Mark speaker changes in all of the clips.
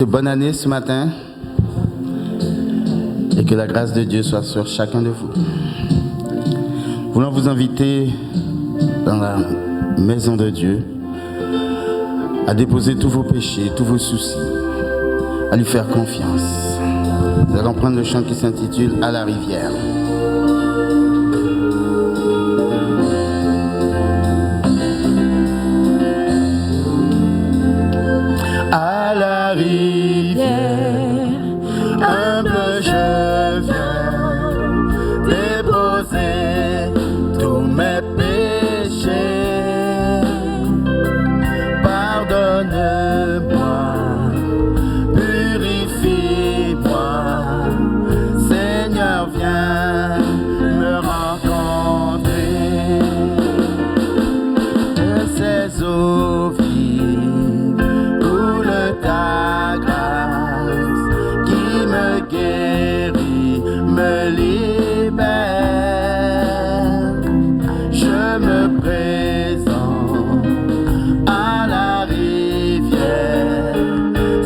Speaker 1: Bonne année ce matin et que la grâce de Dieu soit sur chacun de vous. Voulons vous inviter dans la maison de Dieu à déposer tous vos péchés, tous vos soucis, à lui faire confiance. Nous allons prendre le chant qui s'intitule « À la rivière ». À la rivière, humble je viens déposer tous mes péchés. Pardonne-moi, purifie-moi, Seigneur, viens me rencontrer. De ces eaux vives coule ta grâce qui me guérit, me libère. Je me présente à la rivière.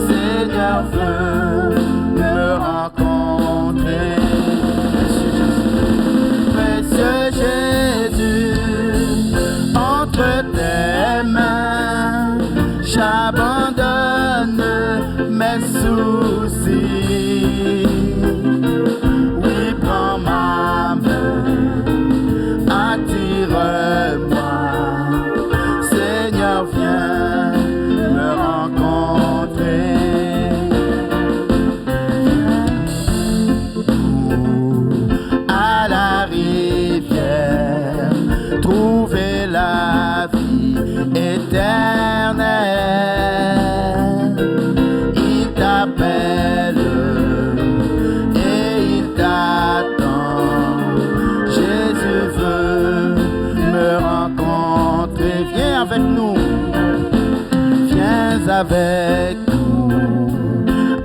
Speaker 1: Seigneur veut me rencontrer. Précieux Jésus, entre tes mains, j'abandonne mes soucis. Oui, prends ma main, attire-moi. Seigneur, viens me rencontrer. À la rivière, trouver la vie éternelle. Il t'appelle et il t'attend. Jésus veut me rencontrer. Viens avec nous, viens avec nous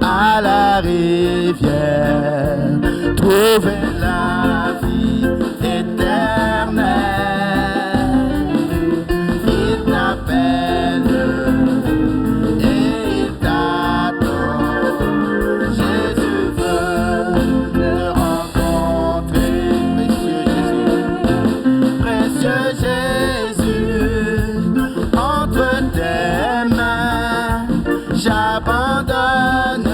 Speaker 1: à la rivière, trouver la vie éternelle. Il t'appelle et il t'attend. Jésus veut te rencontrer. Précieux Jésus, entre tes mains, j'abandonne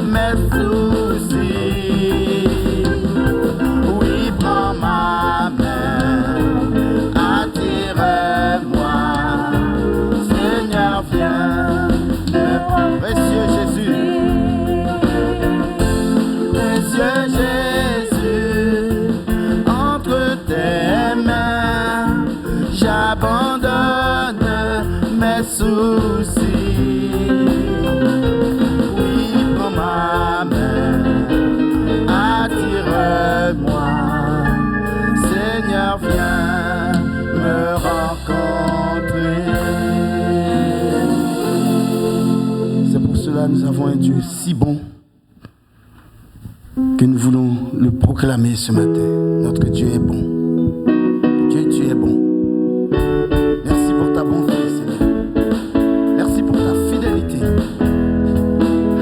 Speaker 1: mes soucis. Oui, prends ma main, attire-moi. Seigneur, viens. Précieux Jésus, précieux Jésus, entre tes mains, j'abandonne mes soucis. Oui, prends ma main, attire-moi. Seigneur, viens me rencontrer. C'est pour cela que nous avons un Dieu si bon que nous voulons le proclamer ce matin. Notre Dieu est bon. Dieu, tu es bon. Merci pour ta bonté, Seigneur. Merci pour ta fidélité.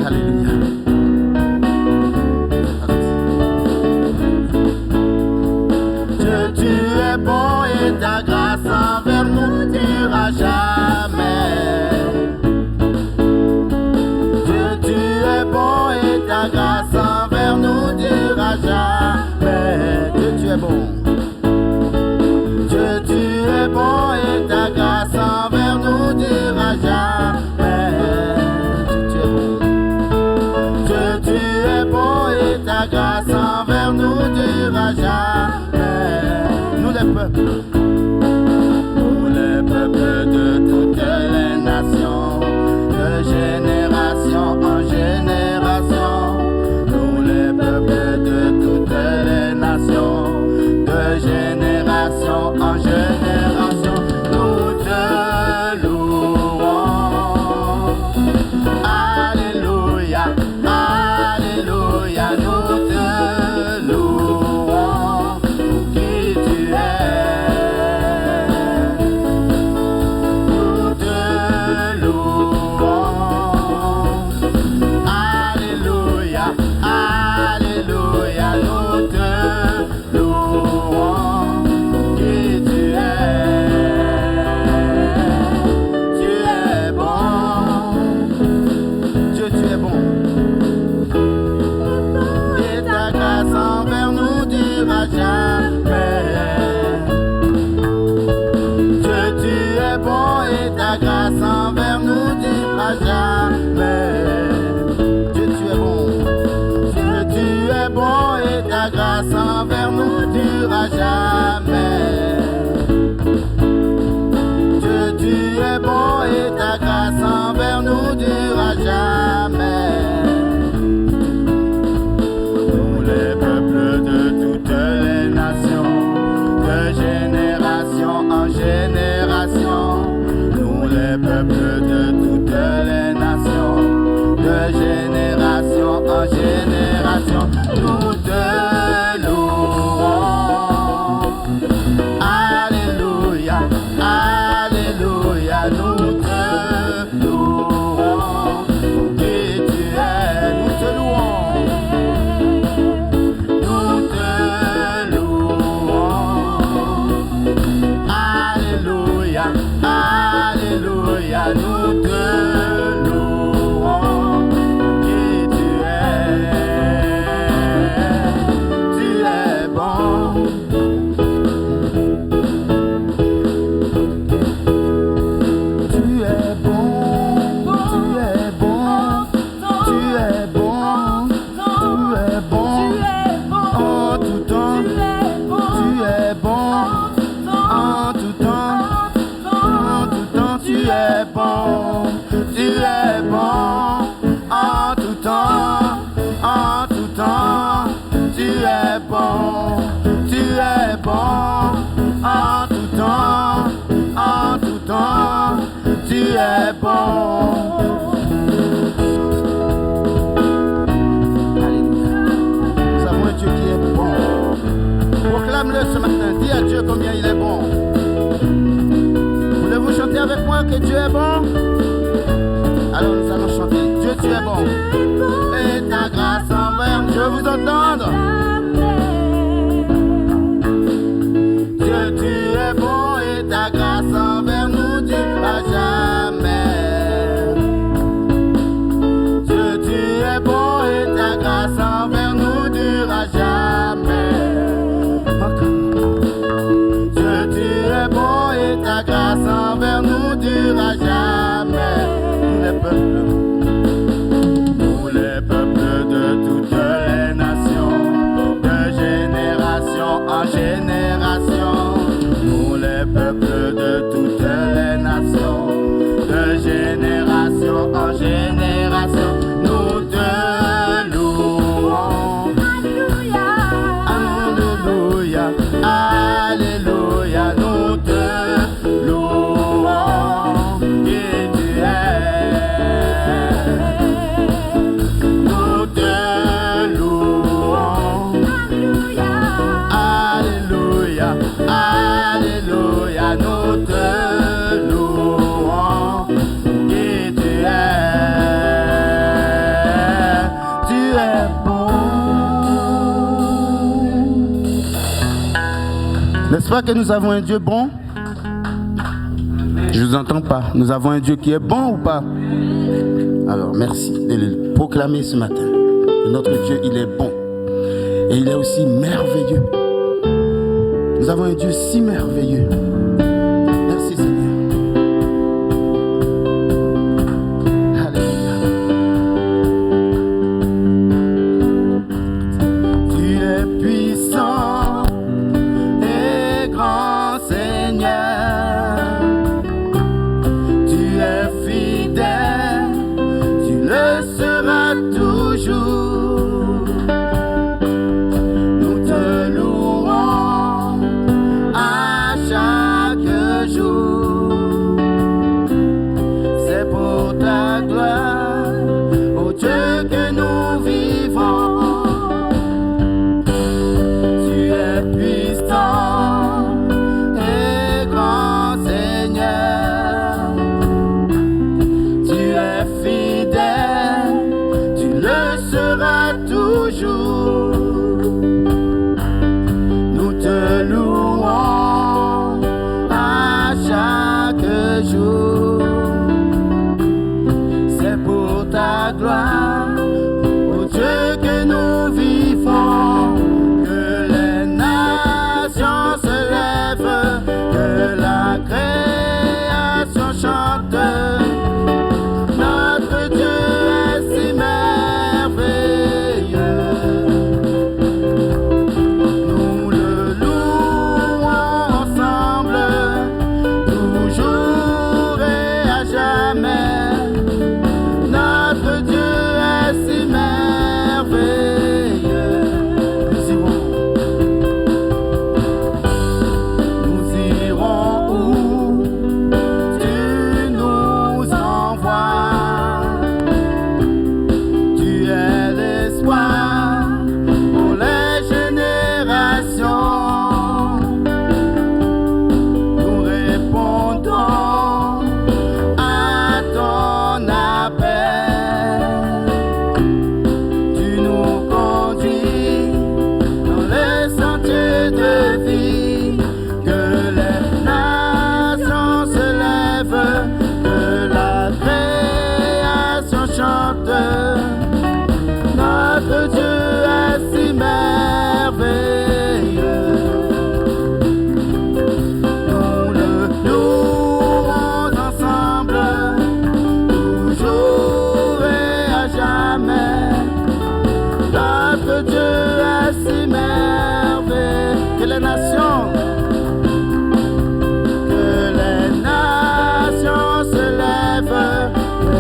Speaker 1: Alléluia. Dieu, tu es bon et ta grâce envers nous ne durera jamais. Dieu, tu es bon et ta grâce envers nous ne durera jamais. Dieu, tu es bon. nations, nous te louons. Alléluia, Alléluia, nous te louons. Qui tu es, nous te louons. Nous te louons. Alléluia, Alléluia, nous te louons. Qui tu es bon. Tu es bon, tu es bon, tu es bon, tu es bon, en tout temps, tu es bon, en tout temps, tu es bon, tu es bon, en tout temps, tu es bon, tu es bon, en tout temps, tu es bon. Alléluia. Nous avons un Dieu qui est bon. Proclame-le ce matin. Dis à Dieu combien il est bon. Voulez-vous chanter avec moi que Dieu est bon? Alors nous allons chanter. Dieu, tu es bon. Et ta grâce envers nous. Je veux vous entendre. Dieu, tu es bon et ta grâce envers nous durera jamais. Dieu, tu es bon et ta grâce envers nous durera jamais. Dieu, tu es bon et ta grâce envers nous durera jamais. Nous les peuples de toutes les nations, de génération en génération. Nous les peuples de toutes les nations, de génération en génération, nous te louons. Alléluia, Alléluia, nous te louons. Qui tu es, nous te louons. Alléluia, Alléluia, nous te louons. Qui tu es bon. N'est-ce pas que nous avons un Dieu bon? Je ne vous entends pas. Nous avons un Dieu qui est bon ou pas? Alors merci de le proclamer ce matin. Que notre Dieu, il est bon. Et il est aussi merveilleux. Nous avons un Dieu si merveilleux. Merci Seigneur. Alléluia. Tu es puissant et grand Seigneur. Tu es fidèle, tu le seras toujours. Nous te louons à chaque jour. C'est pour ta gloire, ô Dieu, que nous vivons. Tu es puissant et grand Seigneur. Tu es fidèle, tu le seras toujours. Nous te louons à chaque jour. C'est pour ta gloire, ô Dieu, que nous vivons. Que les nations se lèvent, que la création chante. Notre Dieu est si merveilleux. Nous le louons ensemble, toujours et à jamais. Notre Dieu est jamais. Notre Dieu est si merveilleux. Que les nations se lèvent,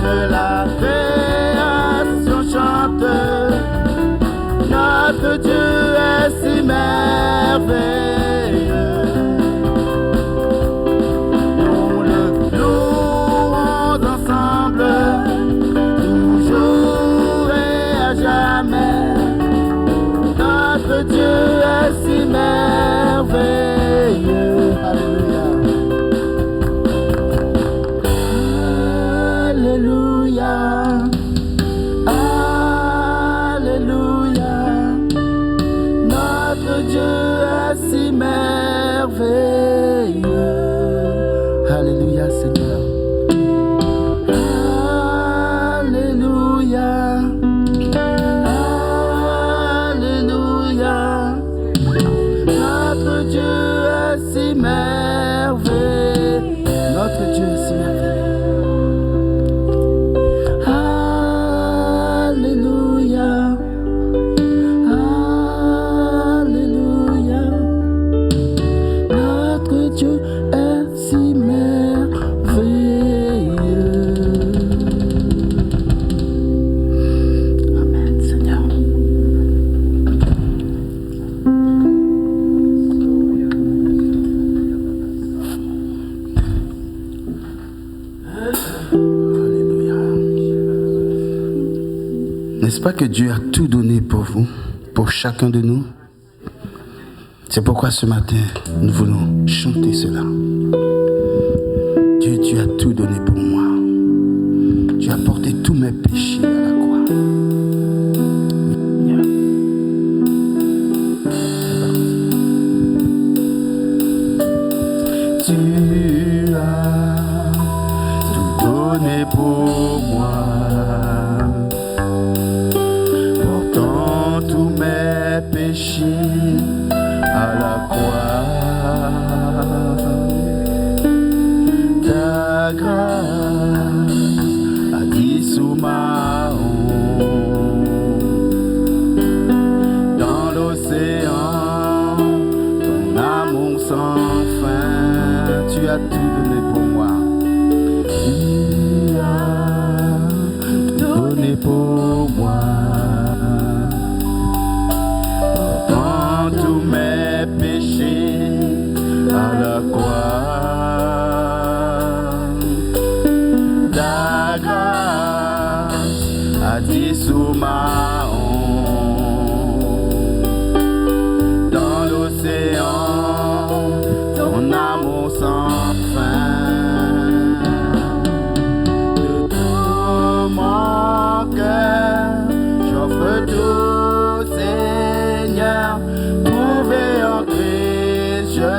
Speaker 1: que la création chante. Notre Dieu est si merveilleux. Nous le louons ensemble, toujours et à jamais. Notre Dieu est si merveilleux. Alléluia. Alléluia. Notre Dieu est si merveilleux. Alléluia, Seigneur. Alléluia. Alléluia. Notre Dieu est si merveilleux. Notre Dieu est si merveilleux. N'est-ce pas que Dieu a tout donné pour vous, pour chacun de nous? C'est pourquoi ce matin, nous voulons chanter cela. Dieu, tu as tout donné pour moi. Tu as porté tous mes péchés à la croix. Tu as tout donné pour moi. Tous mes péchés à la croix, ta grâce a dissous ma honte. Dans l'océan, ton amour sans fin, tu as tout donné pour moi. Tu as tout donné pour moi. Tous mes péchés à la croix, ta grâce a dissous ma honte. Dans l'océan, ton amour sans fin. De tout mon cœur, j'offre tout, Seigneur. Trouvé en Christ, je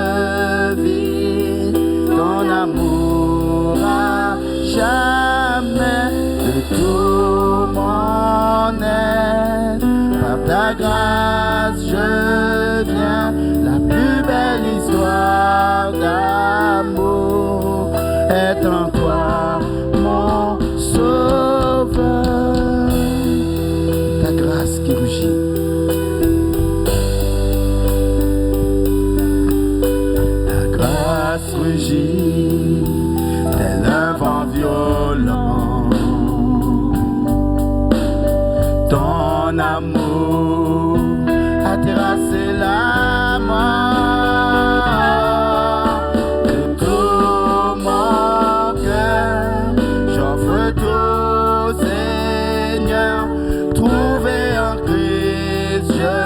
Speaker 1: vis ton amour à jamais. De tout mon être, par ta grâce, je viens. La plus belle histoire d'amour est en toi, mon sauveur. Ta grâce qui rugit. Rugit tel un vent violent. Ton amour a terrassé la mort. De tout mon cœur, j'offre tout, Seigneur. Trouvé en Christ, je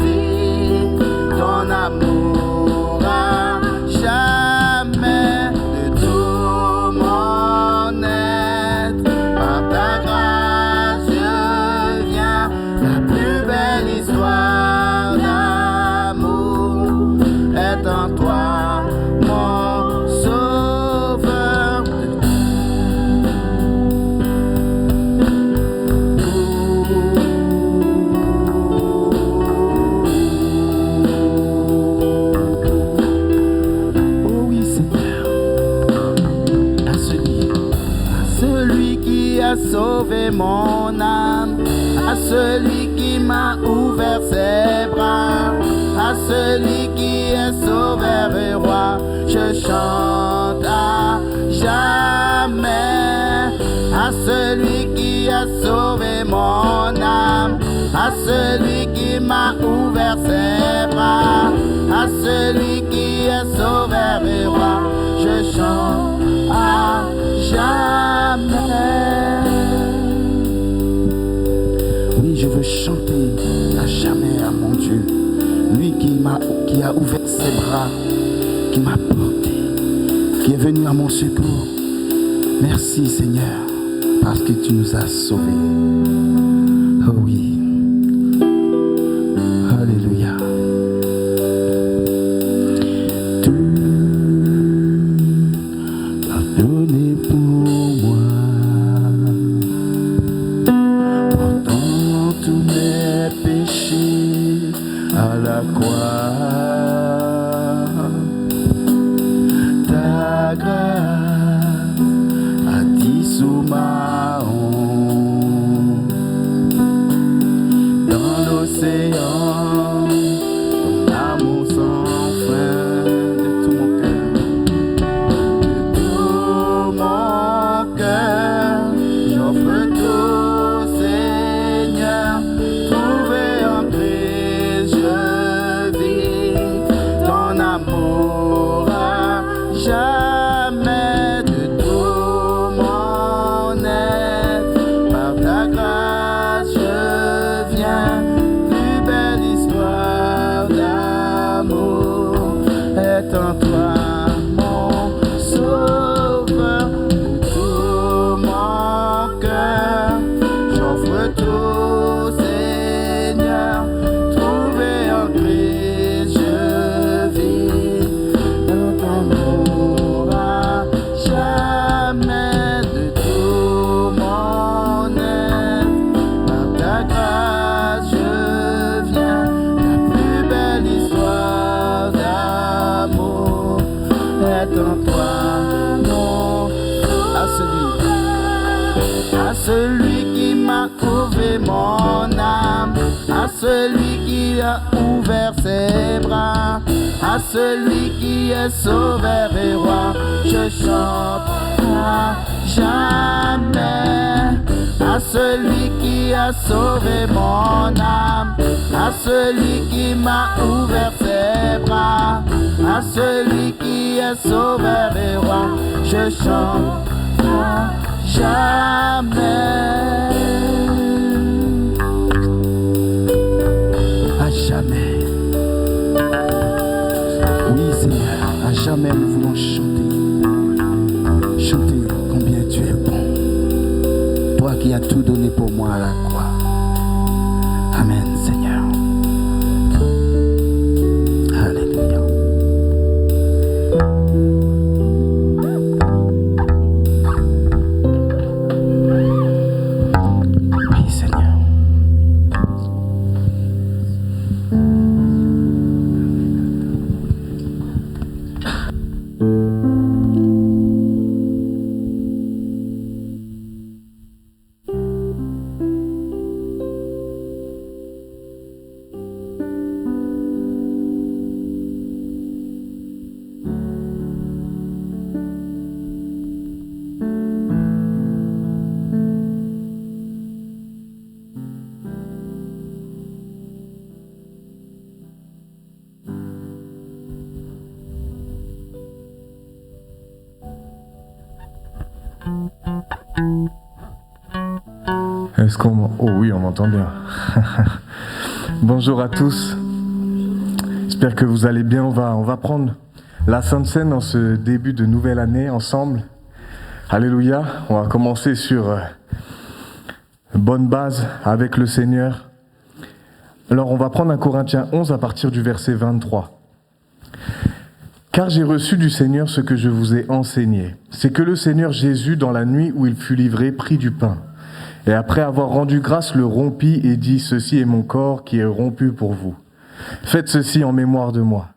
Speaker 1: vis ton amour à jamais. De tout mon être, par ta grâce, je viens. La plus belle histoire d'amour celui qui m'a ouvert ses bras, à celui qui est sauveur et roi, je chante à jamais. À celui qui a sauvé mon âme, à celui qui m'a ouvert ses bras, à celui qui est sauveur et roi, je chante à jamais. Oui, je veux chanter à jamais à mon Dieu, lui qui a ouvert ses bras, qui m'a porté, qui est venu à mon secours. Merci Seigneur, parce que tu nous as sauvés. Oh oui. Alléluia. Tu as donné pour moi, portant tous mes péchés à la croix. Ta grâce a dissous ma honte. Dans l'océan, ton amour sans fin, de tout mon cœur, j'offre tout, Seigneur. Trouvé en Christ, je vis ton amour à jamais. De tout mon être, par ta grâce, je viens. Plus belle histoire d'amour est en toi, mon sauveur. De tout mon cœur, j'offre tout, Seigneur. Trouvé en Christ, je vis dans ton amour à jamais. De tout mon être, par ta grâce, je viens. La plus belle histoire d'amour est en toi, non. À celui qui m'a trouvé mon âme, à celui qui a ouvert ses bras, à celui qui est sauveur et roi, je chante à jamais. À celui qui a sauvé mon âme, à celui qui m'a ouvert ses bras, à celui qui est sauveur et roi, je chante à jamais. À jamais. Oui Seigneur, à jamais nous voulons chanter. Chanter combien tu es bon. Toi qui as tout donné pour moi à la croix. Amen Seigneur. Alléluia. Oui Seigneur.
Speaker 2: Est-ce qu'on... Oh oui, on m'entend bien. Bonjour à tous. J'espère que vous allez bien. On va prendre la Sainte Seine dans ce début de nouvelle année ensemble. Alléluia. On va commencer sur bonne base avec le Seigneur. Alors on va prendre un Corinthiens 11 à partir du verset 23. Car j'ai reçu du Seigneur ce que je vous ai enseigné. C'est que le Seigneur Jésus, dans la nuit où il fut livré, prit du pain. Et après avoir rendu grâce, le rompit et dit, « Ceci est mon corps qui est rompu pour vous. Faites ceci en mémoire de moi. »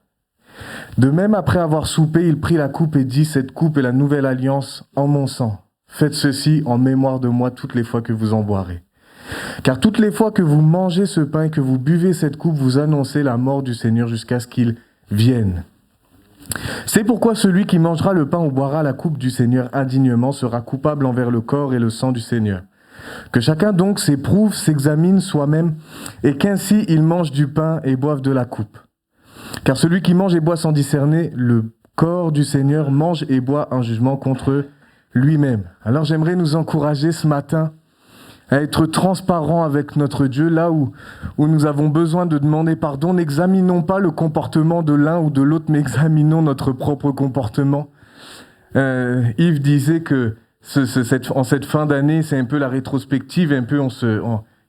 Speaker 2: De même, après avoir soupé, il prit la coupe et dit, « Cette coupe est la nouvelle alliance en mon sang. Faites ceci en mémoire de moi toutes les fois que vous en boirez. Car toutes les fois que vous mangez ce pain et que vous buvez cette coupe, vous annoncez la mort du Seigneur jusqu'à ce qu'il vienne. C'est pourquoi celui qui mangera le pain ou boira la coupe du Seigneur indignement sera coupable envers le corps et le sang du Seigneur. Que chacun donc s'éprouve, s'examine soi-même, et qu'ainsi il mange du pain et boive de la coupe. Car celui qui mange et boit sans discerner le corps du Seigneur mange et boit un jugement contre lui-même. Alors j'aimerais nous encourager ce matin à être transparents avec notre Dieu, là où nous avons besoin de demander pardon. N'examinons pas le comportement de l'un ou de l'autre, mais examinons notre propre comportement. Yves disait que en cette fin d'année, c'est un peu la rétrospective, un peu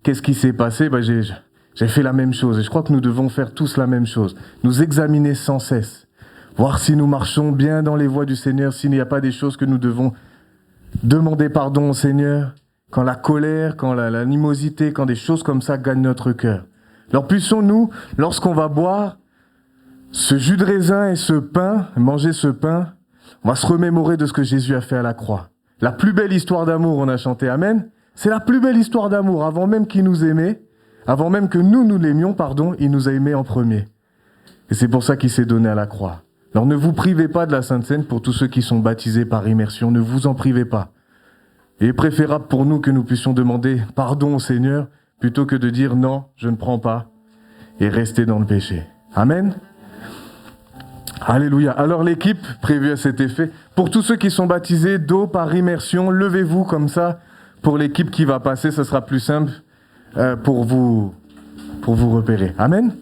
Speaker 2: qu'est-ce qui s'est passé? J'ai fait la même chose, et je crois que nous devons faire tous la même chose. Nous examiner sans cesse, voir si nous marchons bien dans les voies du Seigneur, s'il n'y a pas des choses que nous devons demander pardon au Seigneur, quand la colère, quand l'animosité, quand des choses comme ça gagnent notre cœur. Alors puissions-nous, lorsqu'on va boire ce jus de raisin et ce pain, manger ce pain, on va se remémorer de ce que Jésus a fait à la croix. La plus belle histoire d'amour, on a chanté Amen. C'est la plus belle histoire d'amour. Avant même qu'il nous aimait, avant même que nous l'aimions, il nous a aimés en premier. Et c'est pour ça qu'il s'est donné à la croix. Alors ne vous privez pas de la Sainte Seine pour tous ceux qui sont baptisés par immersion. Ne vous en privez pas. Il est préférable pour nous que nous puissions demander pardon au Seigneur plutôt que de dire non, je ne prends pas et rester dans le péché. Amen. Alléluia. Alors l'équipe prévue à cet effet, pour tous ceux qui sont baptisés d'eau par immersion, levez-vous comme ça. Pour l'équipe qui va passer, ce sera plus simple pour vous repérer. Amen.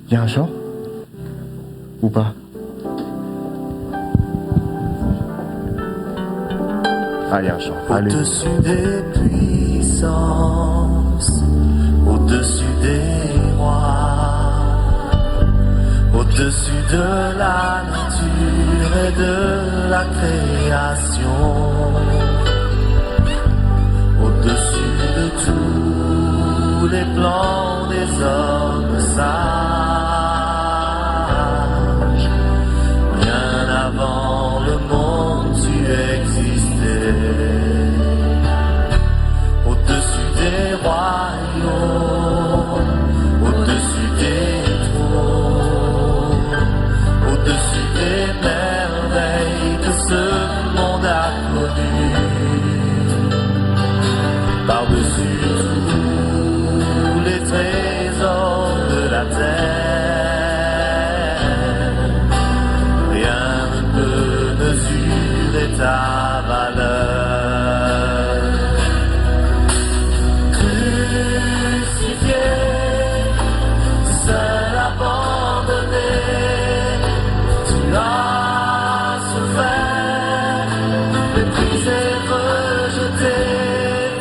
Speaker 2: Il y a un chant? Ou pas? Ah, il y a un chant. Allez.
Speaker 3: Au-dessus des puissances, au-dessus des rois, au-dessus de la nature et de la création, au-dessus de tous les plans des hommes sages, bien avant le monde tu existais, au-dessus des royaumes, au-dessus des trônes, au-dessus des merveilles que ce monde a connues, par-dessus tous les trésors de la terre, rien ne peut mesurer ta valeur. Crucifié, seul abandonné, tu as souffert, méprisé, rejeté,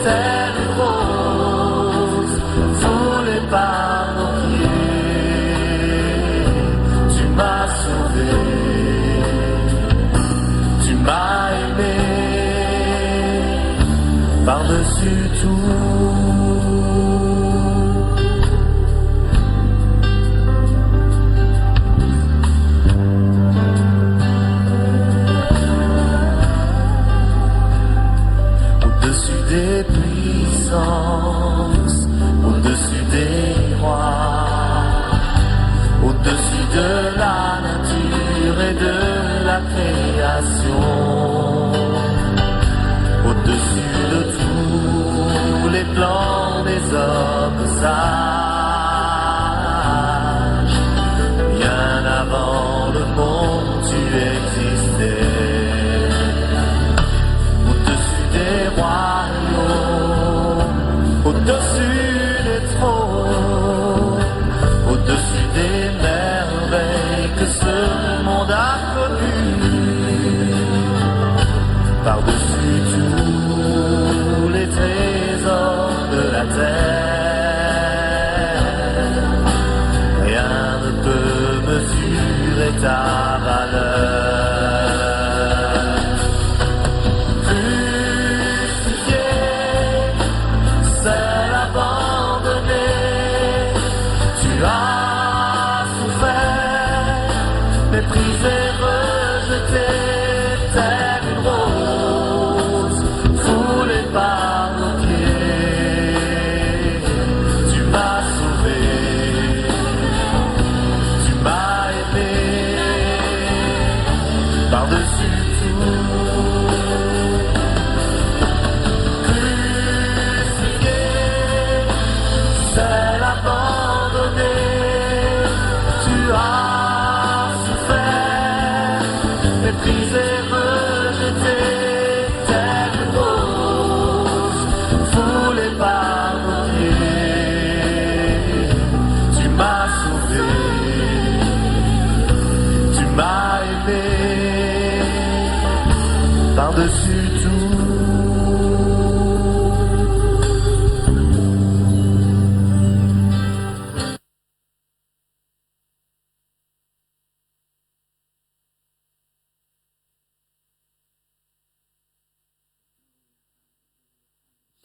Speaker 3: telle une rose foulée par nos pieds. Tu m'as sauvé, tu m'as aimé, par-dessus tout. Au-dessus des puissances, au-dessus des rois, au-dessus de la nature et de la création, au-dessus de tous les plans des hommes sages, bien avant le monde tu existais, au-dessus des royaumes, au-dessus des trônes, au-dessus des merveilles que ce monde a connues, par-dessus tous les trésors de la terre,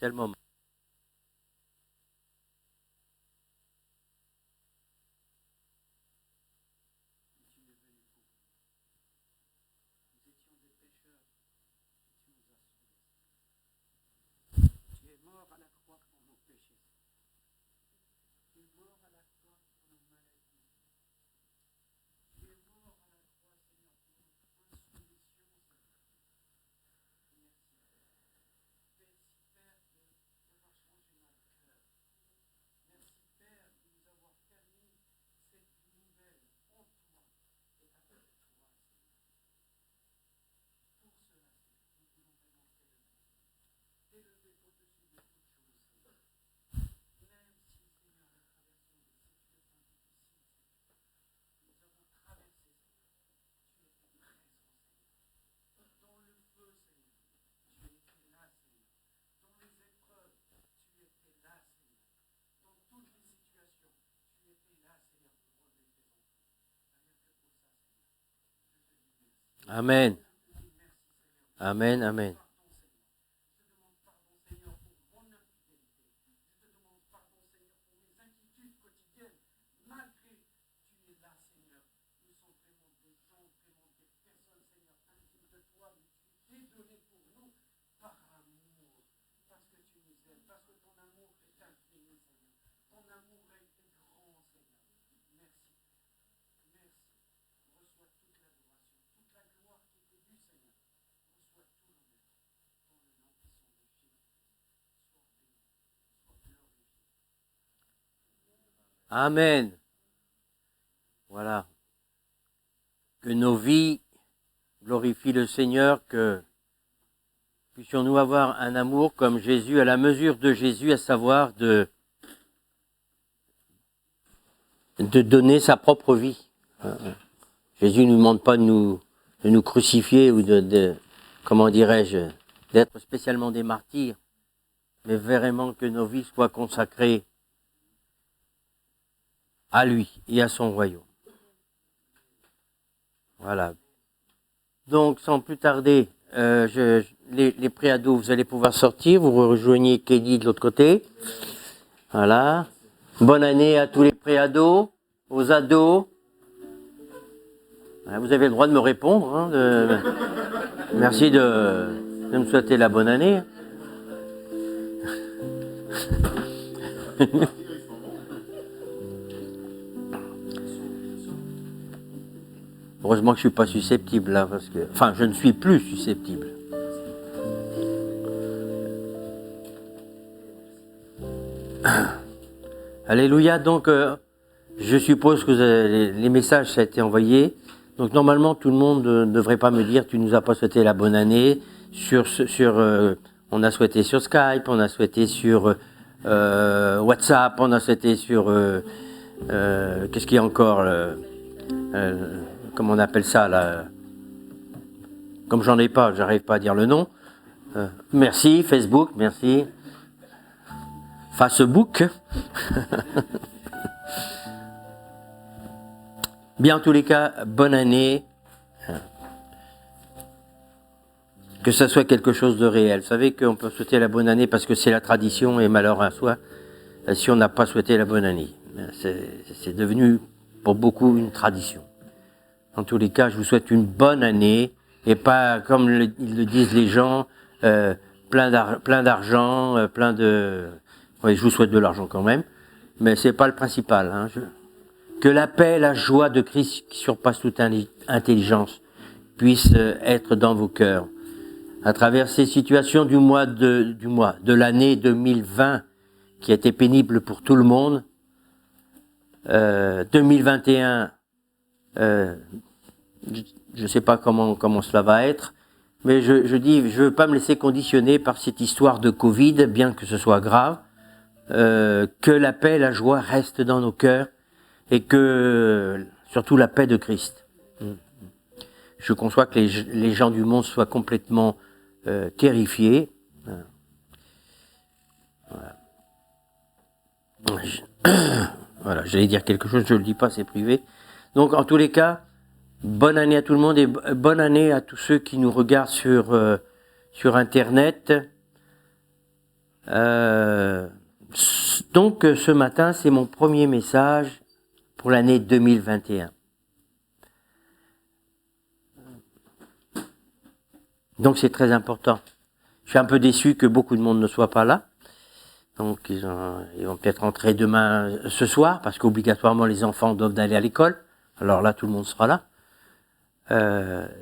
Speaker 4: tellement. Amen. Amen, amen. Amen. Voilà. Que nos vies glorifient le Seigneur, que puissions-nous avoir un amour comme Jésus, à la mesure de Jésus, à savoir de donner sa propre vie. Jésus ne nous demande pas de nous crucifier ou comment dirais-je, d'être spécialement des martyrs, mais vraiment que nos vies soient consacrées à lui et à son royaume. Voilà. Donc, sans plus tarder, les préados, vous allez pouvoir sortir. Vous rejoignez Kelly de l'autre côté. Voilà. Bonne année à tous les préados, aux ados. Voilà, vous avez le droit de me répondre. Hein, merci de me souhaiter la bonne année. Heureusement que je suis pas susceptible là, parce que, enfin, je ne suis plus susceptible. Alléluia. Donc, je suppose que les messages ça a été envoyé. Donc, normalement, tout le monde ne devrait pas me dire, tu nous as pas souhaité la bonne année. On a souhaité sur Skype, on a souhaité sur WhatsApp, on a souhaité sur qu'est-ce qu'il y a encore comment on appelle ça là, comme j'en ai pas, j'arrive pas à dire le nom. Merci Facebook, merci Facebook. Bien, en tous les cas, bonne année. Que ça soit quelque chose de réel. Vous savez qu'on peut souhaiter la bonne année parce que c'est la tradition et malheur à soi si on n'a pas souhaité la bonne année. C'est devenu pour beaucoup une tradition. En tous les cas, je vous souhaite une bonne année et pas, comme ils le disent les gens, plein d'argent, Oui, je vous souhaite de l'argent quand même, mais c'est pas le principal. Hein. Que la paix, la joie de Christ qui surpasse toute intelligence puisse être dans vos cœurs. À travers ces situations de l'année 2020 qui a été pénible pour tout le monde, 2021, je ne sais pas comment cela va être, mais je dis, je veux pas me laisser conditionner par cette histoire de Covid, bien que ce soit grave, que la paix, la joie restent dans nos cœurs et que surtout la paix de Christ. Je conçois que les gens du monde soient complètement terrifiés. Voilà, j'allais dire quelque chose, je ne le dis pas, c'est privé. Donc, en tous les cas, bonne année à tout le monde et bonne année à tous ceux qui nous regardent sur Internet. Donc ce matin, c'est mon premier message pour l'année 2021. Donc c'est très important. Je suis un peu déçu que beaucoup de monde ne soit pas là. Donc ils vont peut-être rentrer demain, ce soir, parce qu'obligatoirement les enfants doivent aller à l'école. Alors là, tout le monde sera là.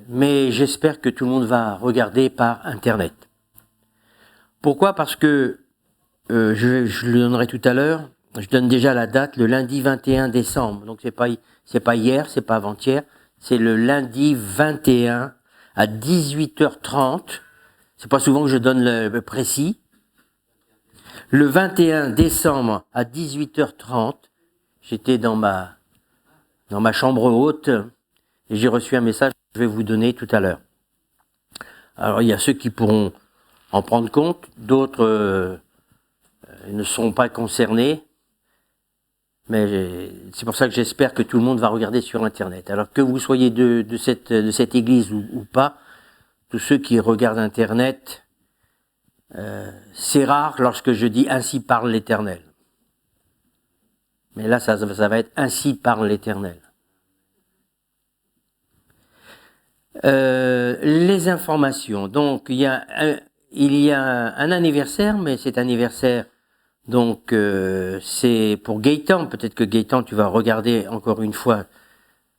Speaker 4: Mais j'espère que tout le monde va regarder par Internet. Pourquoi ? Parce que, je le donnerai tout à l'heure, je donne déjà la date, le lundi 21 décembre. Donc c'est pas hier, c'est pas avant-hier, c'est le lundi 21 à 18h30. C'est pas souvent que je donne le précis. Le 21 décembre à 18h30, j'étais dans ma chambre haute et j'ai reçu un message que je vais vous donner tout à l'heure. Alors il y a ceux qui pourront en prendre compte, d'autres ne sont pas concernés, mais c'est pour ça que j'espère que tout le monde va regarder sur Internet. Alors que vous soyez de cette église ou pas, tous ceux qui regardent Internet, c'est rare lorsque je dis « ainsi parle l'Éternel ». Mais là, ça va être « ainsi parle l'Éternel ». Les informations. Donc, il y a un anniversaire, mais cet anniversaire, donc, c'est pour Gaëtan. Peut-être que Gaëtan, tu vas regarder encore une fois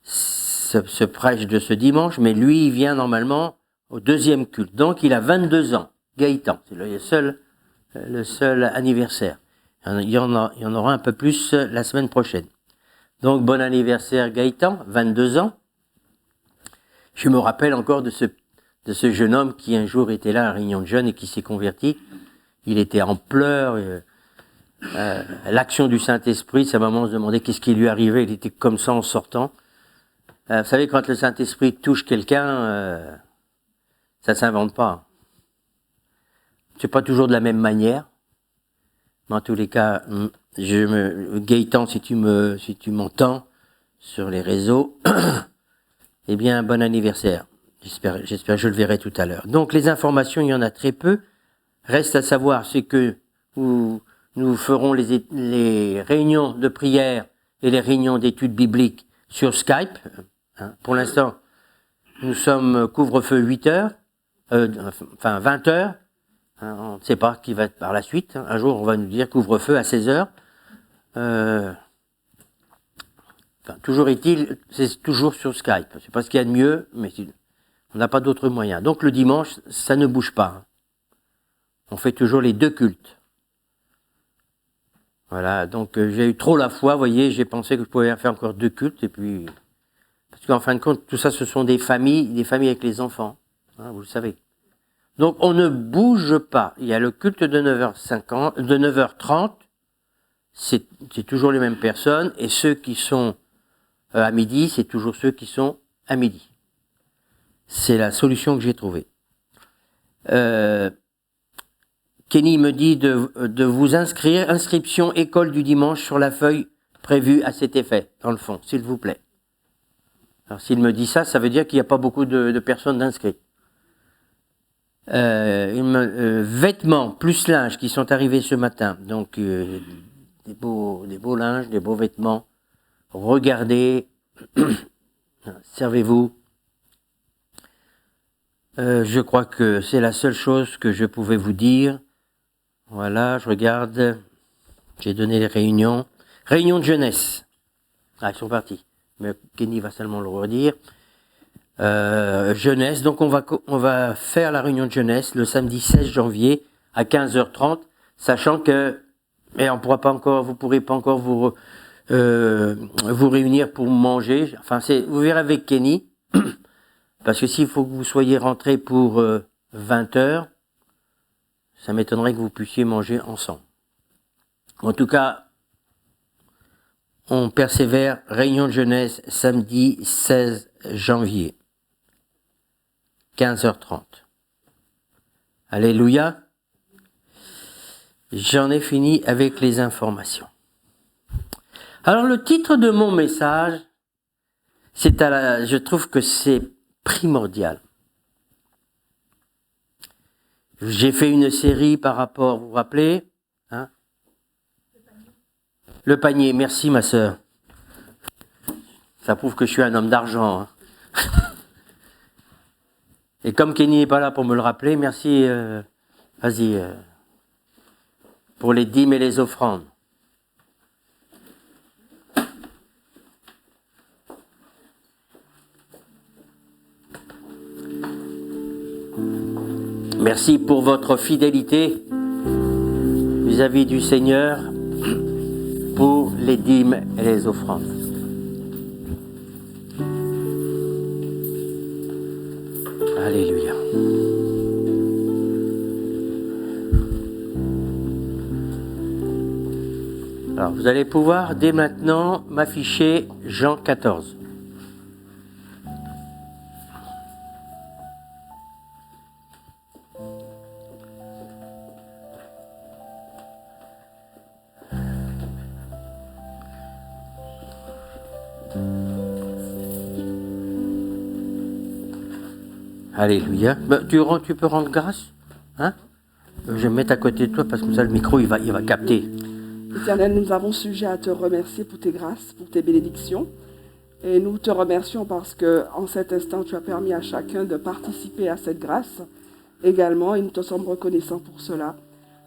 Speaker 4: ce prêche de ce dimanche, mais lui, il vient normalement au deuxième culte. Donc, il a 22 ans. Gaëtan, c'est le seul anniversaire. Il y en aura un peu plus la semaine prochaine. Donc, bon anniversaire Gaëtan, 22 ans. Je me rappelle encore de ce jeune homme qui un jour était là à la réunion de jeunes et qui s'est converti. Il était en pleurs. L'action du Saint-Esprit, sa maman se demandait qu'est-ce qui lui arrivait. Il était comme ça en sortant. Vous savez, quand le Saint-Esprit touche quelqu'un, ça s'invente pas. C'est pas toujours de la même manière. Mais en tous les cas, Gaëtan, si tu m'entends sur les réseaux, eh bien, bon anniversaire. J'espère, je le verrai tout à l'heure. Donc, les informations, il y en a très peu. Reste à savoir, c'est que nous ferons les réunions de prière et les réunions d'études bibliques sur Skype. Pour l'instant, nous sommes couvre-feu 8 heures, 20 heures. On ne sait pas qui va être par la suite. Un jour, on va nous dire couvre-feu à 16 heures. Toujours est-il, c'est toujours sur Skype. C'est pas ce qu'il y a de mieux, mais on n'a pas d'autre moyen. Donc le dimanche, ça ne bouge pas. On fait toujours les deux cultes. Voilà, donc j'ai eu trop la foi, vous voyez, j'ai pensé que je pouvais faire encore deux cultes, et puis... Parce qu'en fin de compte, tout ça, ce sont des familles avec les enfants, vous le savez. Donc on ne bouge pas. Il y a le culte de 9h30, c'est toujours les mêmes personnes, et ceux qui sont à midi, c'est toujours ceux qui sont à midi. C'est la solution que j'ai trouvée. Kenny me dit de vous inscrire, inscription école du dimanche sur la feuille prévue à cet effet, dans le fond, s'il vous plaît. Alors s'il me dit ça, ça veut dire qu'il n'y a pas beaucoup de personnes d'inscrits. Vêtements plus linge qui sont arrivés ce matin, donc des beaux linges, des beaux vêtements. Regardez, servez-vous. Je crois que c'est la seule chose que je pouvais vous dire. Voilà, je regarde. J'ai donné les réunions. Réunion de jeunesse. Ah, ils sont partis. Mais Kenny va seulement le redire. Jeunesse. Donc on va faire la réunion de jeunesse le samedi 16 janvier à 15h30, sachant que vous pourrez pas encore vous réunir pour manger. Enfin, vous verrez avec Kenny. Parce que s'il faut que vous soyez rentrés pour 20h, ça m'étonnerait que vous puissiez manger ensemble. En tout cas, on persévère. Réunion de jeunesse, samedi 16 janvier, 15h30. Alléluia. J'en ai fini avec les informations. Alors, le titre de mon message, je trouve que c'est primordial. J'ai fait une série par rapport, vous vous rappelez, hein? Le panier, merci ma sœur. Ça prouve que je suis un homme d'argent. Hein. Et comme Kenny n'est pas là pour me le rappeler, merci, vas-y, pour les dîmes et les offrandes. Merci pour votre fidélité vis-à-vis du Seigneur pour les dîmes et les offrandes. Alléluia. Alors, vous allez pouvoir dès maintenant m'afficher Jean 14. Alléluia. Ben, tu peux rendre grâce, hein? Je vais me mettre à côté de toi parce que comme ça le micro il va capter.
Speaker 5: Éternel, nous avons sujet à te remercier pour tes grâces, pour tes bénédictions. Et nous te remercions parce que en cet instant, tu as permis à chacun de participer à cette grâce également et nous te sommes reconnaissants pour cela.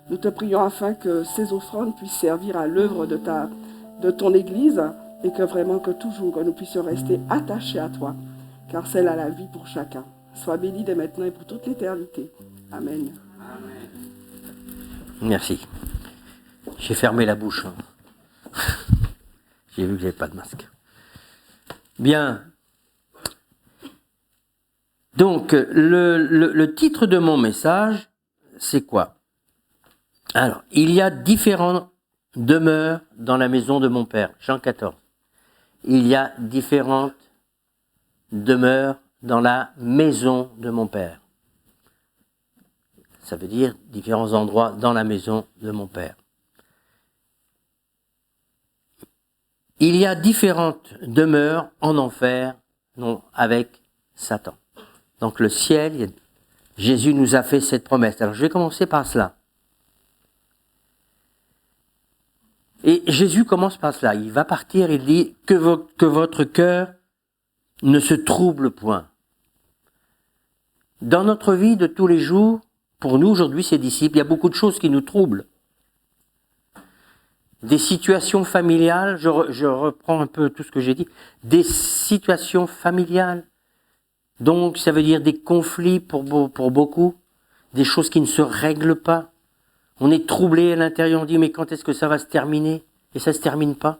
Speaker 5: Nous te prions afin que ces offrandes puissent servir à l'œuvre de ton Église et que vraiment que toujours nous puissions rester attachés à toi, car c'est là la vie pour chacun. Sois béni dès maintenant et pour toute l'éternité. Amen.
Speaker 4: Merci. J'ai fermé la bouche. Hein. J'ai vu que j'avais pas de masque. Bien. Donc, le titre de mon message, c'est quoi? Alors, il y a différentes demeures dans la maison de mon Père. Jean 14. Il y a différentes demeures dans la maison de mon Père. Ça veut dire différents endroits dans la maison de mon Père. Il y a différentes demeures en enfer, non, avec Satan. Donc le ciel, Jésus nous a fait cette promesse. Alors je vais commencer par cela. Et Jésus commence par cela. Il va partir, il dit que votre cœur ne se trouble point. Dans notre vie de tous les jours, pour nous aujourd'hui, ses disciples, il y a beaucoup de choses qui nous troublent. Des situations familiales, je reprends un peu tout ce que j'ai dit, des situations familiales. Donc, ça veut dire des conflits pour beaucoup, des choses qui ne se règlent pas. On est troublé à l'intérieur, on dit, mais quand est-ce que ça va se terminer? Et ça ne se termine pas.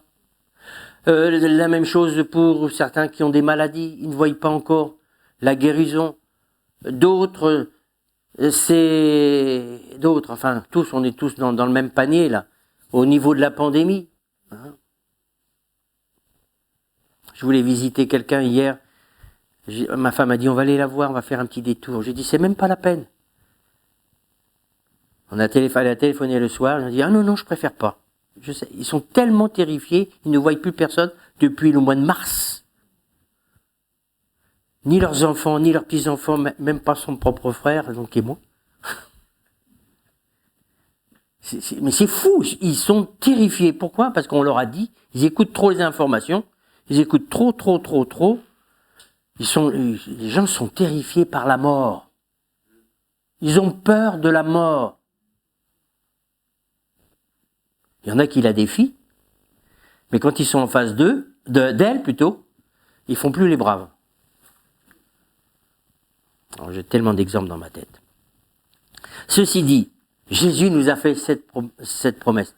Speaker 4: La même chose pour certains qui ont des maladies, ils ne voient pas encore la guérison. D'autres, enfin tous, on est tous dans le même panier là, au niveau de la pandémie. Hein. Je voulais visiter quelqu'un hier, ma femme a dit on va aller la voir, on va faire un petit détour. J'ai dit c'est même pas la peine. Elle a téléphoné le soir, elle a dit ah non, je préfère pas. Je sais, ils sont tellement terrifiés, ils ne voient plus personne depuis le mois de mars. Ni leurs enfants, ni leurs petits-enfants, même pas son propre frère, donc et moi. Mais c'est fou, ils sont terrifiés. Pourquoi? Parce qu'on leur a dit, ils écoutent trop les informations, ils écoutent trop. Les gens sont terrifiés par la mort. Ils ont peur de la mort. Il y en a qui la défient, mais quand ils sont en face d'elle plutôt, ils font plus les braves. Alors, j'ai tellement d'exemples dans ma tête. Ceci dit, Jésus nous a fait cette promesse,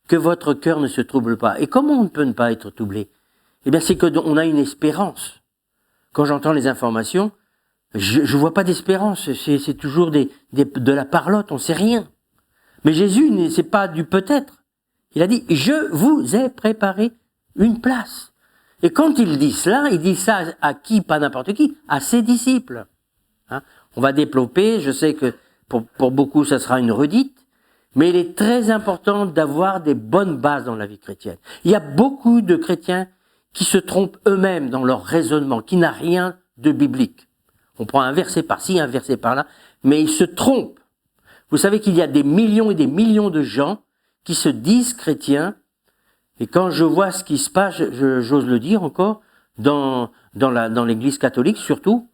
Speaker 4: que votre cœur ne se trouble pas. Et comment on peut ne pas être troublé? Eh bien, c'est qu'on a une espérance. Quand j'entends les informations, je ne vois pas d'espérance. C'est toujours de la parlotte, on ne sait rien. Mais Jésus, c'est pas du peut-être. Il a dit, je vous ai préparé une place. Et quand il dit cela à qui? Pas n'importe qui, à ses disciples. Hein? On va développer, je sais que pour beaucoup ça sera une redite, mais il est très important d'avoir des bonnes bases dans la vie chrétienne. Il y a beaucoup de chrétiens qui se trompent eux-mêmes dans leur raisonnement, qui n'a rien de biblique. On prend un verset par-ci, un verset par-là, mais ils se trompent. Vous savez qu'il y a des millions et des millions de gens qui se disent chrétiens, et quand je vois ce qui se passe, j'ose le dire encore, dans l'Église catholique surtout,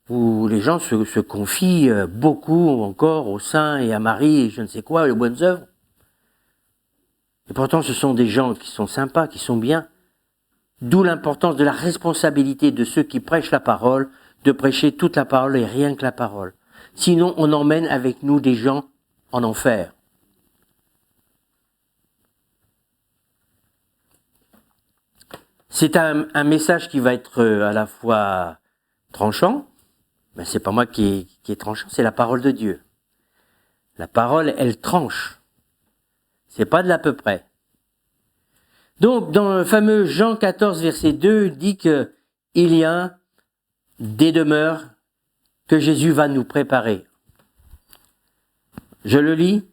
Speaker 4: où les gens se confient beaucoup encore aux saints et à Marie et je ne sais quoi, aux bonnes œuvres. Et pourtant, ce sont des gens qui sont sympas, qui sont bien. D'où l'importance de la responsabilité de ceux qui prêchent la parole, de prêcher toute la parole et rien que la parole. Sinon, on emmène avec nous des gens en enfer. C'est un message qui va être à la fois tranchant, mais c'est pas moi qui est tranchant, c'est la parole de Dieu. La parole, elle tranche. C'est pas de l'à peu près. Donc, dans le fameux Jean 14, verset 2, il dit qu'il y a des demeures que Jésus va nous préparer. Je le lis.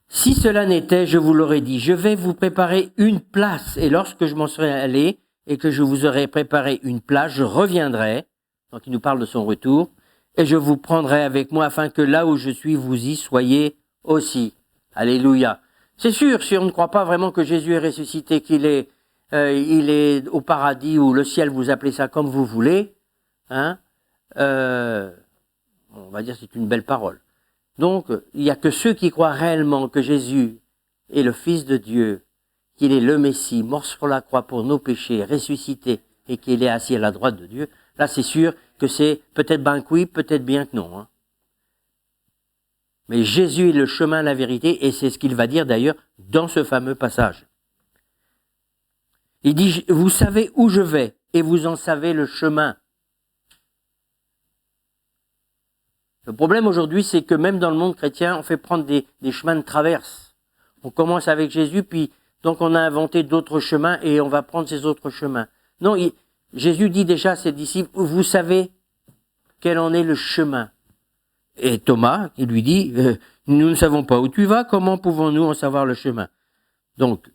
Speaker 4: Si cela n'était, je vous l'aurais dit, je vais vous préparer une place, et lorsque je m'en serai allé et que je vous aurai préparé une place, je reviendrai, donc il nous parle de son retour, et je vous prendrai avec moi afin que là où je suis, vous y soyez aussi. Alléluia. C'est sûr, si on ne croit pas vraiment que Jésus est ressuscité, qu'il est, il est au paradis ou le ciel, vous appelez ça comme vous voulez, hein, on va dire que c'est une belle parole. Donc, il n'y a que ceux qui croient réellement que Jésus est le Fils de Dieu, qu'il est le Messie, mort sur la croix pour nos péchés, ressuscité, et qu'il est assis à la droite de Dieu. Là, c'est sûr que c'est peut-être bien que oui, peut-être bien que non. Hein. Mais Jésus est le chemin, la vérité, et c'est ce qu'il va dire d'ailleurs dans ce fameux passage. Il dit, vous savez où je vais, et vous en savez le chemin. Le problème aujourd'hui, c'est que même dans le monde chrétien, on fait prendre des chemins de traverse. On commence avec Jésus, puis donc on a inventé d'autres chemins et on va prendre ces autres chemins. Non, Jésus dit déjà à ses disciples, vous savez quel en est le chemin. Et Thomas, il lui dit, nous ne savons pas où tu vas, comment pouvons-nous en savoir le chemin? Donc,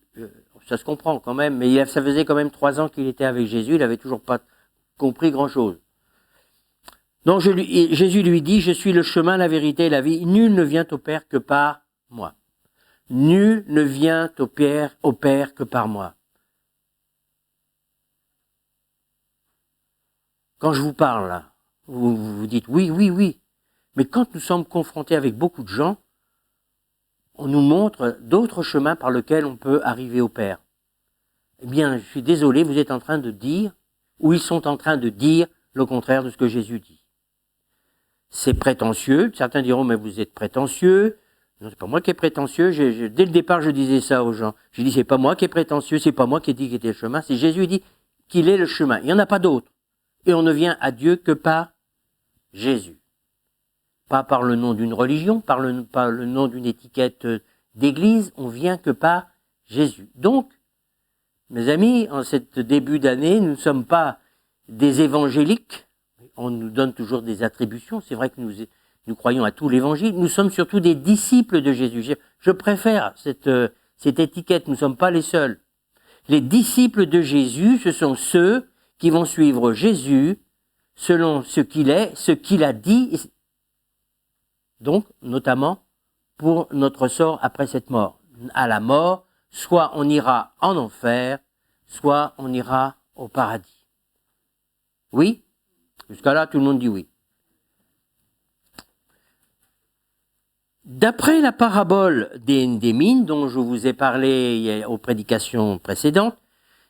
Speaker 4: ça se comprend quand même, mais ça faisait quand même 3 ans qu'il était avec Jésus, il n'avait toujours pas compris grand-chose. Donc Jésus lui dit, je suis le chemin, la vérité et la vie. Nul ne vient au Père que par moi. Nul ne vient au Père que par moi. Quand je vous parle là, vous dites oui, oui, oui. Mais quand nous sommes confrontés avec beaucoup de gens, on nous montre d'autres chemins par lesquels on peut arriver au Père. Eh bien, je suis désolé, vous êtes en train de dire, ou ils sont en train de dire le contraire de ce que Jésus dit. C'est prétentieux. Certains diront, mais vous êtes prétentieux. Non, c'est pas moi qui est prétentieux. Dès le départ, je disais ça aux gens. Je dis, c'est pas moi qui est prétentieux, c'est pas moi qui ai dit qu'il était le chemin. C'est Jésus qui dit qu'il est le chemin. Il n'y en a pas d'autre. Et on ne vient à Dieu que par Jésus. Pas par le nom d'une religion, par le nom d'une étiquette d'église. On vient que par Jésus. Donc, mes amis, en cette début d'année, nous ne sommes pas des évangéliques. On nous donne toujours des attributions. C'est vrai que nous croyons à tout l'évangile. Nous sommes surtout des disciples de Jésus. Je préfère cette étiquette. Nous ne sommes pas les seuls. Les disciples de Jésus, ce sont ceux qui vont suivre Jésus selon ce qu'il est, ce qu'il a dit. Donc, notamment, pour notre sort après cette mort. À la mort, soit on ira en enfer, soit on ira au paradis. Oui? Jusqu'à là, tout le monde dit oui. D'après la parabole des mines dont je vous ai parlé aux prédications précédentes,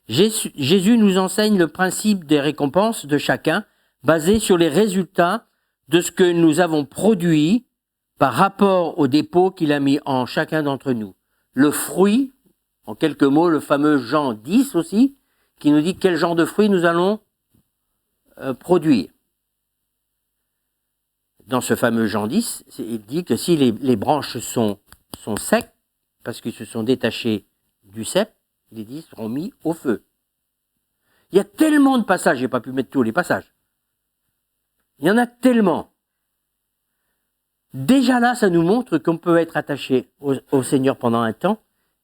Speaker 4: Jésus nous enseigne le principe des récompenses de chacun basé sur les résultats de ce que nous avons produit par rapport au dépôt qu'il a mis en chacun d'entre nous. Le fruit, en quelques mots, le fameux Jean 10 aussi, qui nous dit quel genre de fruit nous allons produire. Dans ce fameux Jean 10, il dit que si les branches sont secs, parce qu'ils se sont détachés du cep, les 10 seront mis au feu. Il y a tellement de passages, j'ai pas pu mettre tous les passages. Il y en a tellement. Déjà là, ça nous montre qu'on peut être attaché au Seigneur pendant un temps,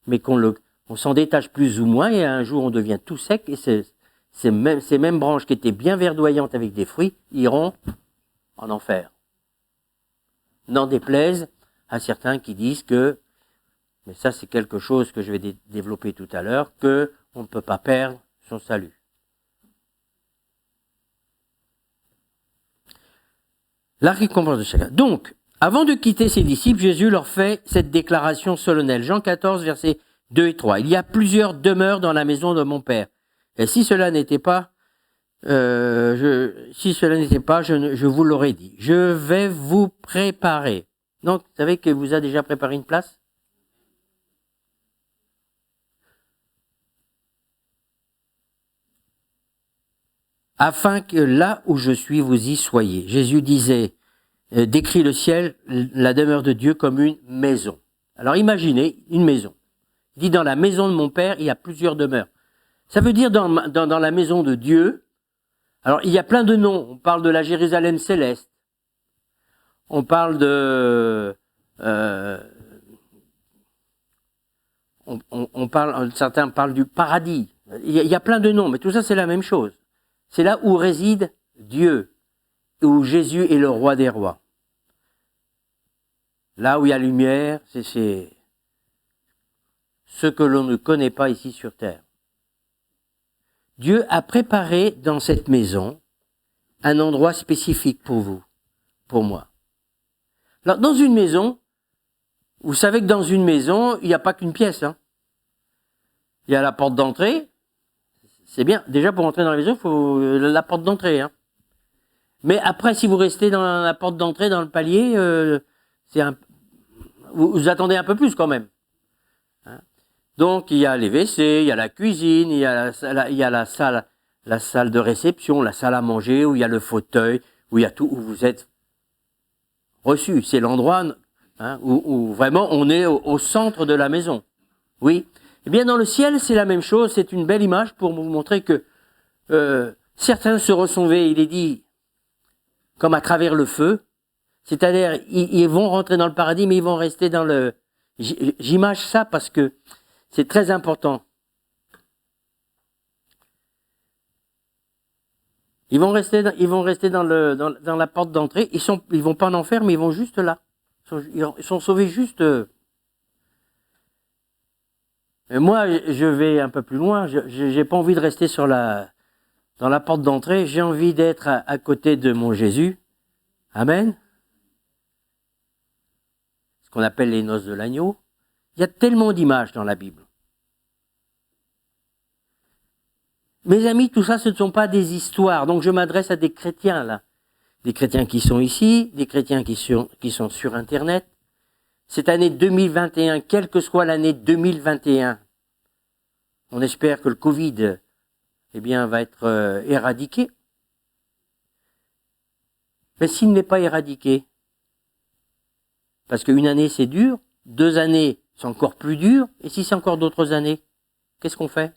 Speaker 4: mais qu'on s'en détache plus ou moins, et un jour on devient tout sec, et ces mêmes branches qui étaient bien verdoyantes avec des fruits iront en enfer. N'en déplaise à certains qui disent que, mais ça c'est quelque chose que je vais développer tout à l'heure, que on ne peut pas perdre son salut. La récompense de chacun. Donc, avant de quitter ses disciples, Jésus leur fait cette déclaration solennelle. Jean 14, versets 2 et 3. Il y a plusieurs demeures dans la maison de mon Père. Et si cela n'était pas, je vous l'aurais dit. Je vais vous préparer. Donc, vous savez qu'il vous a déjà préparé une place? Afin que là où je suis, vous y soyez. Jésus décrit le ciel, la demeure de Dieu, comme une maison. Alors imaginez une maison. Il dit, dans la maison de mon Père, il y a plusieurs demeures. Ça veut dire dans la maison de Dieu. Alors il y a plein de noms. On parle de la Jérusalem céleste. On parle de... certains parlent du paradis. Il y a plein de noms, mais tout ça c'est la même chose. C'est là où réside Dieu, où Jésus est le roi des rois. Là où il y a lumière, c'est ce que l'on ne connaît pas ici sur terre. Dieu a préparé dans cette maison un endroit spécifique pour vous, pour moi. Alors, dans une maison, vous savez que dans une maison, il n'y a pas qu'une pièce. Hein. Il y a la porte d'entrée. C'est bien. Déjà, pour entrer dans la maison, il faut la porte d'entrée. Hein. Mais après, si vous restez dans la porte d'entrée, dans le palier, vous attendez un peu plus quand même. Hein. Donc, il y a les WC, il y a la cuisine, il y a la salle de réception, la salle à manger, où il y a le fauteuil, où il y a tout, où vous êtes reçu. C'est l'endroit où vraiment on est au centre de la maison. Oui. Eh bien, dans le ciel, c'est la même chose. C'est une belle image pour vous montrer que certains seront sauvés, il est dit, comme à travers le feu. C'est-à-dire, ils vont rentrer dans le paradis, mais ils vont rester dans le... J'image ça parce que c'est très important. Ils vont rester dans la porte d'entrée. Ils vont pas en enfer, mais ils vont juste là. Ils sont sauvés juste... Et moi, je vais un peu plus loin. J'ai pas envie de rester dans la porte d'entrée. J'ai envie d'être à côté de mon Jésus. Amen. Ce qu'on appelle les noces de l'agneau. Il y a tellement d'images dans la Bible. Mes amis, tout ça, ce ne sont pas des histoires. Donc, je m'adresse à des chrétiens, là. Des chrétiens qui sont ici, des chrétiens qui sont sur Internet. Cette année 2021, quelle que soit l'année 2021, on espère que le Covid, va être éradiqué. Mais s'il n'est pas éradiqué, parce qu'une année c'est dur, 2 années c'est encore plus dur, et si c'est encore d'autres années, qu'est-ce qu'on fait?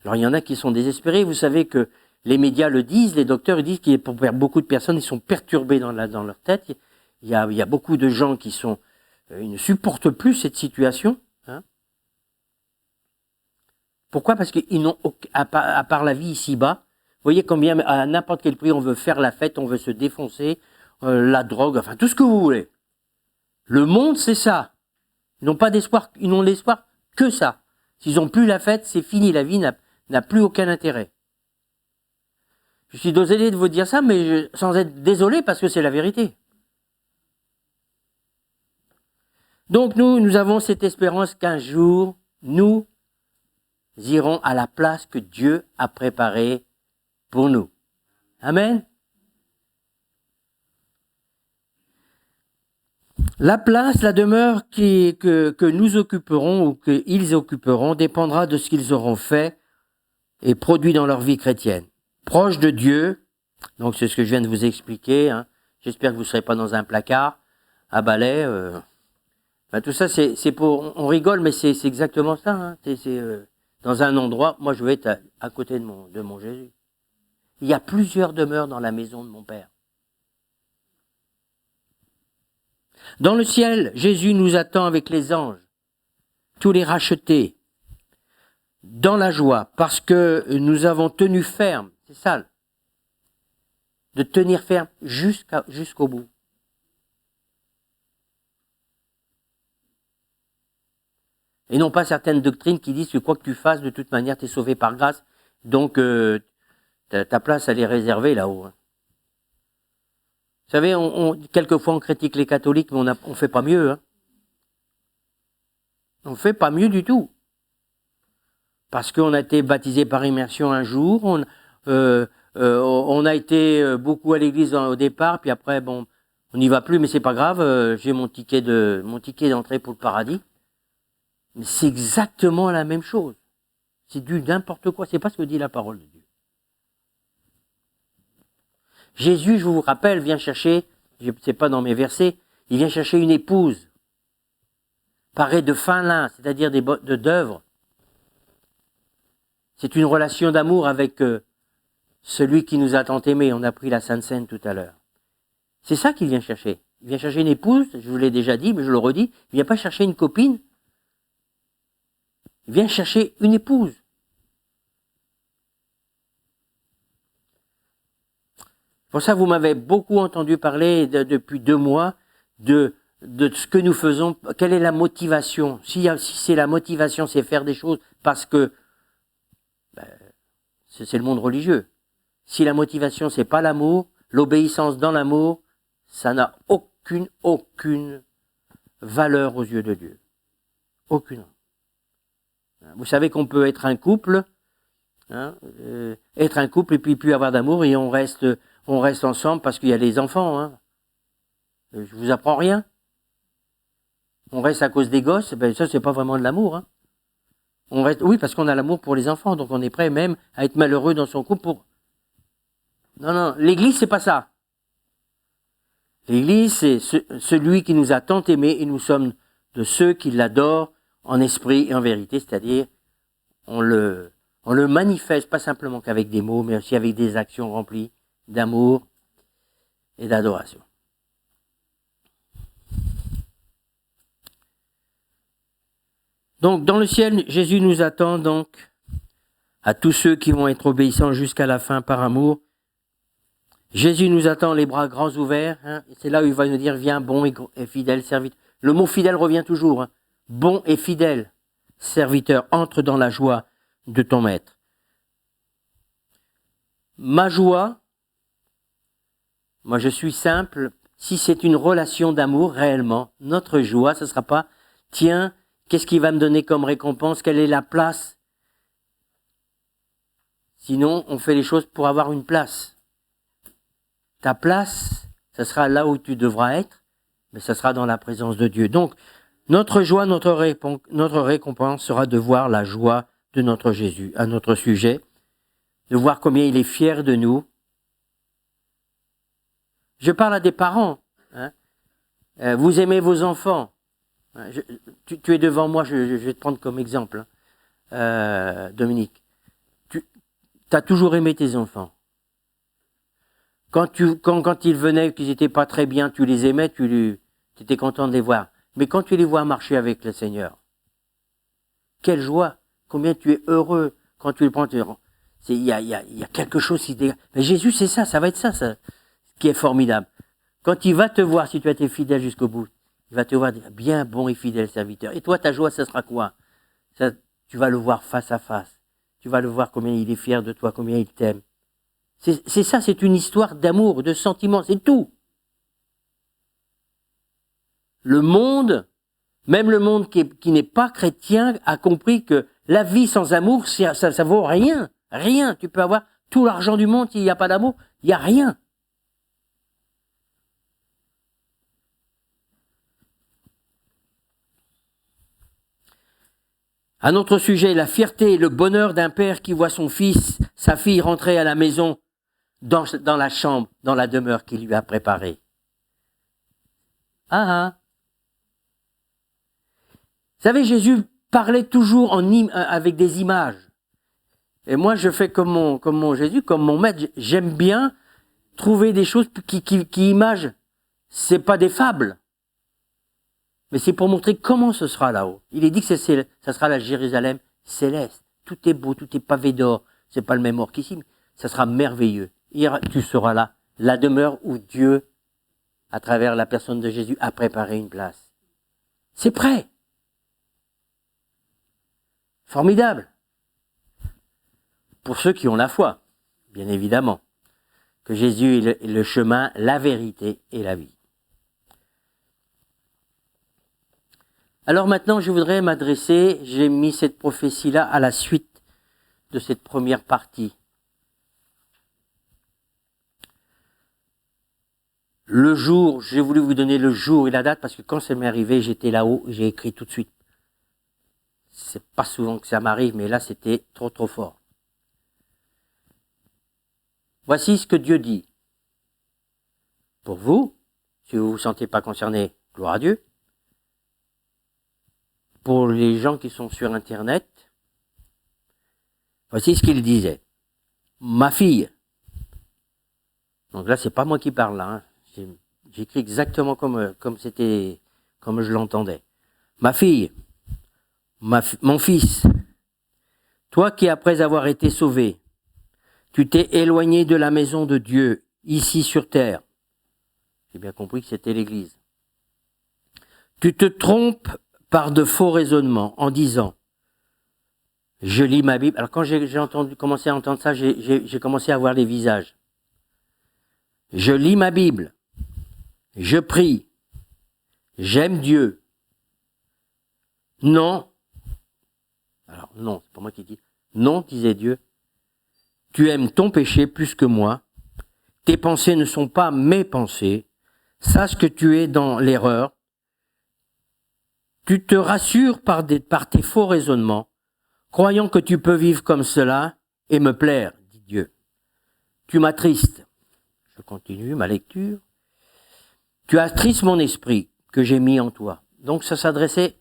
Speaker 4: Alors il y en a qui sont désespérés, vous savez que les médias le disent, les docteurs ils disent que pour beaucoup de personnes, ils sont perturbés dans leur tête. Il y a beaucoup de gens qui ils ne supportent plus cette situation. Hein. Pourquoi? Parce qu'ils n'ont, à part la vie ici-bas, vous voyez combien à n'importe quel prix on veut faire la fête, on veut se défoncer, la drogue, enfin tout ce que vous voulez. Le monde, c'est ça. Ils n'ont pas d'espoir, ils n'ont l'espoir que ça. S'ils n'ont plus la fête, c'est fini, la vie n'a plus aucun intérêt. Je suis désolé de vous dire ça, mais sans être désolé parce que c'est la vérité. Donc nous avons cette espérance qu'un jour, nous irons à la place que Dieu a préparée pour nous. Amen. La place, la demeure que nous occuperons ou qu'ils occuperont dépendra de ce qu'ils auront fait et produit dans leur vie chrétienne. Proche de Dieu, donc c'est ce que je viens de vous expliquer. Hein. J'espère que vous ne serez pas dans un placard à balai. Tout ça, c'est pour... On rigole, mais c'est exactement ça. Hein. C'est dans un endroit, moi je veux être à côté de mon Jésus. Il y a plusieurs demeures dans la maison de mon Père. Dans le ciel, Jésus nous attend avec les anges, tous les rachetés, dans la joie, parce que nous avons tenu ferme, c'est ça, de tenir ferme jusqu'au bout. Et non pas certaines doctrines qui disent que quoi que tu fasses, de toute manière, tu es sauvé par grâce. Donc, ta place, elle est réservée là-haut. Hein. Vous savez, quelquefois, on critique les catholiques, mais on fait pas mieux. Hein. On fait pas mieux du tout. Parce qu'on a été baptisé par immersion un jour, on a été beaucoup à l'église au départ, puis après, bon, on n'y va plus, mais c'est pas grave, j'ai mon ticket d'entrée pour le paradis. Mais c'est exactement la même chose. C'est du n'importe quoi, c'est pas ce que dit la parole de Dieu. Jésus, je vous rappelle, vient chercher, c'est pas dans mes versets, il vient chercher une épouse, parée de fin lin, c'est-à-dire d'œuvres. C'est une relation d'amour avec celui qui nous a tant aimés. On a pris la Sainte Seine tout à l'heure. C'est ça qu'il vient chercher. Il vient chercher une épouse, je vous l'ai déjà dit, mais je le redis, il vient pas chercher une copine, il vient chercher une épouse. Pour ça, vous m'avez beaucoup entendu parler depuis 2 mois de ce que nous faisons. Quelle est la motivation? Si c'est la motivation, c'est faire des choses parce que c'est le monde religieux. Si la motivation, c'est pas l'amour, l'obéissance dans l'amour, ça n'a aucune valeur aux yeux de Dieu. Aucune. Vous savez qu'on peut être un couple, être un couple et puis plus avoir d'amour et on reste ensemble parce qu'il y a les enfants. Hein. Je vous apprends rien. On reste à cause des gosses, ben ça c'est pas vraiment de l'amour. Hein. On reste, oui, parce qu'on a l'amour pour les enfants, donc on est prêt même à être malheureux dans son couple pour. Non, l'Église c'est pas ça. L'Église c'est celui qui nous a tant aimés et nous sommes de ceux qui l'adorent en esprit et en vérité, c'est-à-dire on le manifeste pas simplement qu'avec des mots, mais aussi avec des actions remplies d'amour et d'adoration. Donc, dans le ciel, Jésus nous attend donc à tous ceux qui vont être obéissants jusqu'à la fin par amour. Jésus nous attend les bras grands ouverts. Hein. C'est là où il va nous dire, viens bon et fidèle serviteur. Le mot fidèle revient toujours. Hein. Bon et fidèle serviteur, entre dans la joie de ton maître. Ma joie, moi je suis simple, si c'est une relation d'amour réellement, notre joie, ce ne sera pas, tiens, qu'est-ce qui va me donner comme récompense? Quelle est la place? Sinon, on fait les choses pour avoir une place. Ta place, ce sera là où tu devras être, mais ce sera dans la présence de Dieu. Donc, notre joie, notre récompense sera de voir la joie de notre Jésus à notre sujet, de voir combien il est fier de nous. Je parle à des parents. Hein. Vous aimez vos enfants. Tu es devant moi, je vais te prendre comme exemple, Dominique. Tu as toujours aimé tes enfants. Quand ils venaient, qu'ils n'étaient pas très bien, tu les aimais, tu étais content de les voir. Mais quand tu les vois marcher avec le Seigneur, quelle joie, combien tu es heureux quand tu les prends. Il y a quelque chose qui dégage. Mais Jésus, c'est ça, ça va être ça qui est formidable. Quand il va te voir, si tu as été fidèle jusqu'au bout, il va te voir dire, bien bon et fidèle serviteur. Et toi, ta joie, ça sera quoi? Ça, tu vas le voir face à face. Tu vas le voir combien il est fier de toi, combien il t'aime. C'est ça, c'est une histoire d'amour, de sentiment, c'est tout. Le monde, même le monde qui n'est pas chrétien, a compris que la vie sans amour, ça vaut rien. Rien. Tu peux avoir tout l'argent du monde, s'il n'y a pas d'amour, il n'y a rien. À notre sujet, la fierté et le bonheur d'un père qui voit son fils, sa fille rentrer à la maison, dans la chambre, dans la demeure qu'il lui a préparée. Vous savez, Jésus parlait toujours avec des images. Et moi, je fais comme mon Jésus, comme mon maître. J'aime bien trouver des choses qui imagent. C'est pas des fables. Mais c'est pour montrer comment ce sera là-haut. Il est dit que ça sera la Jérusalem céleste. Tout est beau, tout est pavé d'or. C'est pas le même or qu'ici, mais ça sera merveilleux. Tu seras là, la demeure où Dieu, à travers la personne de Jésus, a préparé une place. C'est prêt. formidable. Pour ceux qui ont la foi, bien évidemment, que Jésus est le chemin, la vérité et la vie. Alors maintenant, je voudrais m'adresser, j'ai mis cette prophétie-là à la suite de cette première partie. Le jour, j'ai voulu vous donner le jour et la date parce que quand ça m'est arrivé, j'étais là-haut, j'ai écrit tout de suite. C'est pas souvent que ça m'arrive, mais là c'était trop fort. Voici ce que Dieu dit. Pour vous, si vous ne vous sentez pas concerné, gloire à Dieu. Pour les gens qui sont sur Internet, voici ce qu'il disait. Ma fille. Donc là, c'est pas moi qui parle là. Hein. J'écris exactement comme je l'entendais. Ma fille, mon fils, toi qui après avoir été sauvé, tu t'es éloigné de la maison de Dieu, ici sur terre. J'ai bien compris que c'était l'Église. Tu te trompes par de faux raisonnements en disant, je lis ma Bible. Alors quand j'ai commencé à entendre ça, j'ai commencé à voir les visages. Je lis ma Bible, je prie, j'aime Dieu. Non. Alors non, c'est pas moi qui dis. Non, disait Dieu. Tu aimes ton péché plus que moi. Tes pensées ne sont pas mes pensées. Sache que tu es dans l'erreur. Tu te rassures par tes faux raisonnements, croyant que tu peux vivre comme cela et me plaire, dit Dieu. Tu m'attristes. Je continue ma lecture. Tu attristes mon esprit que j'ai mis en toi. Donc ça s'adressait,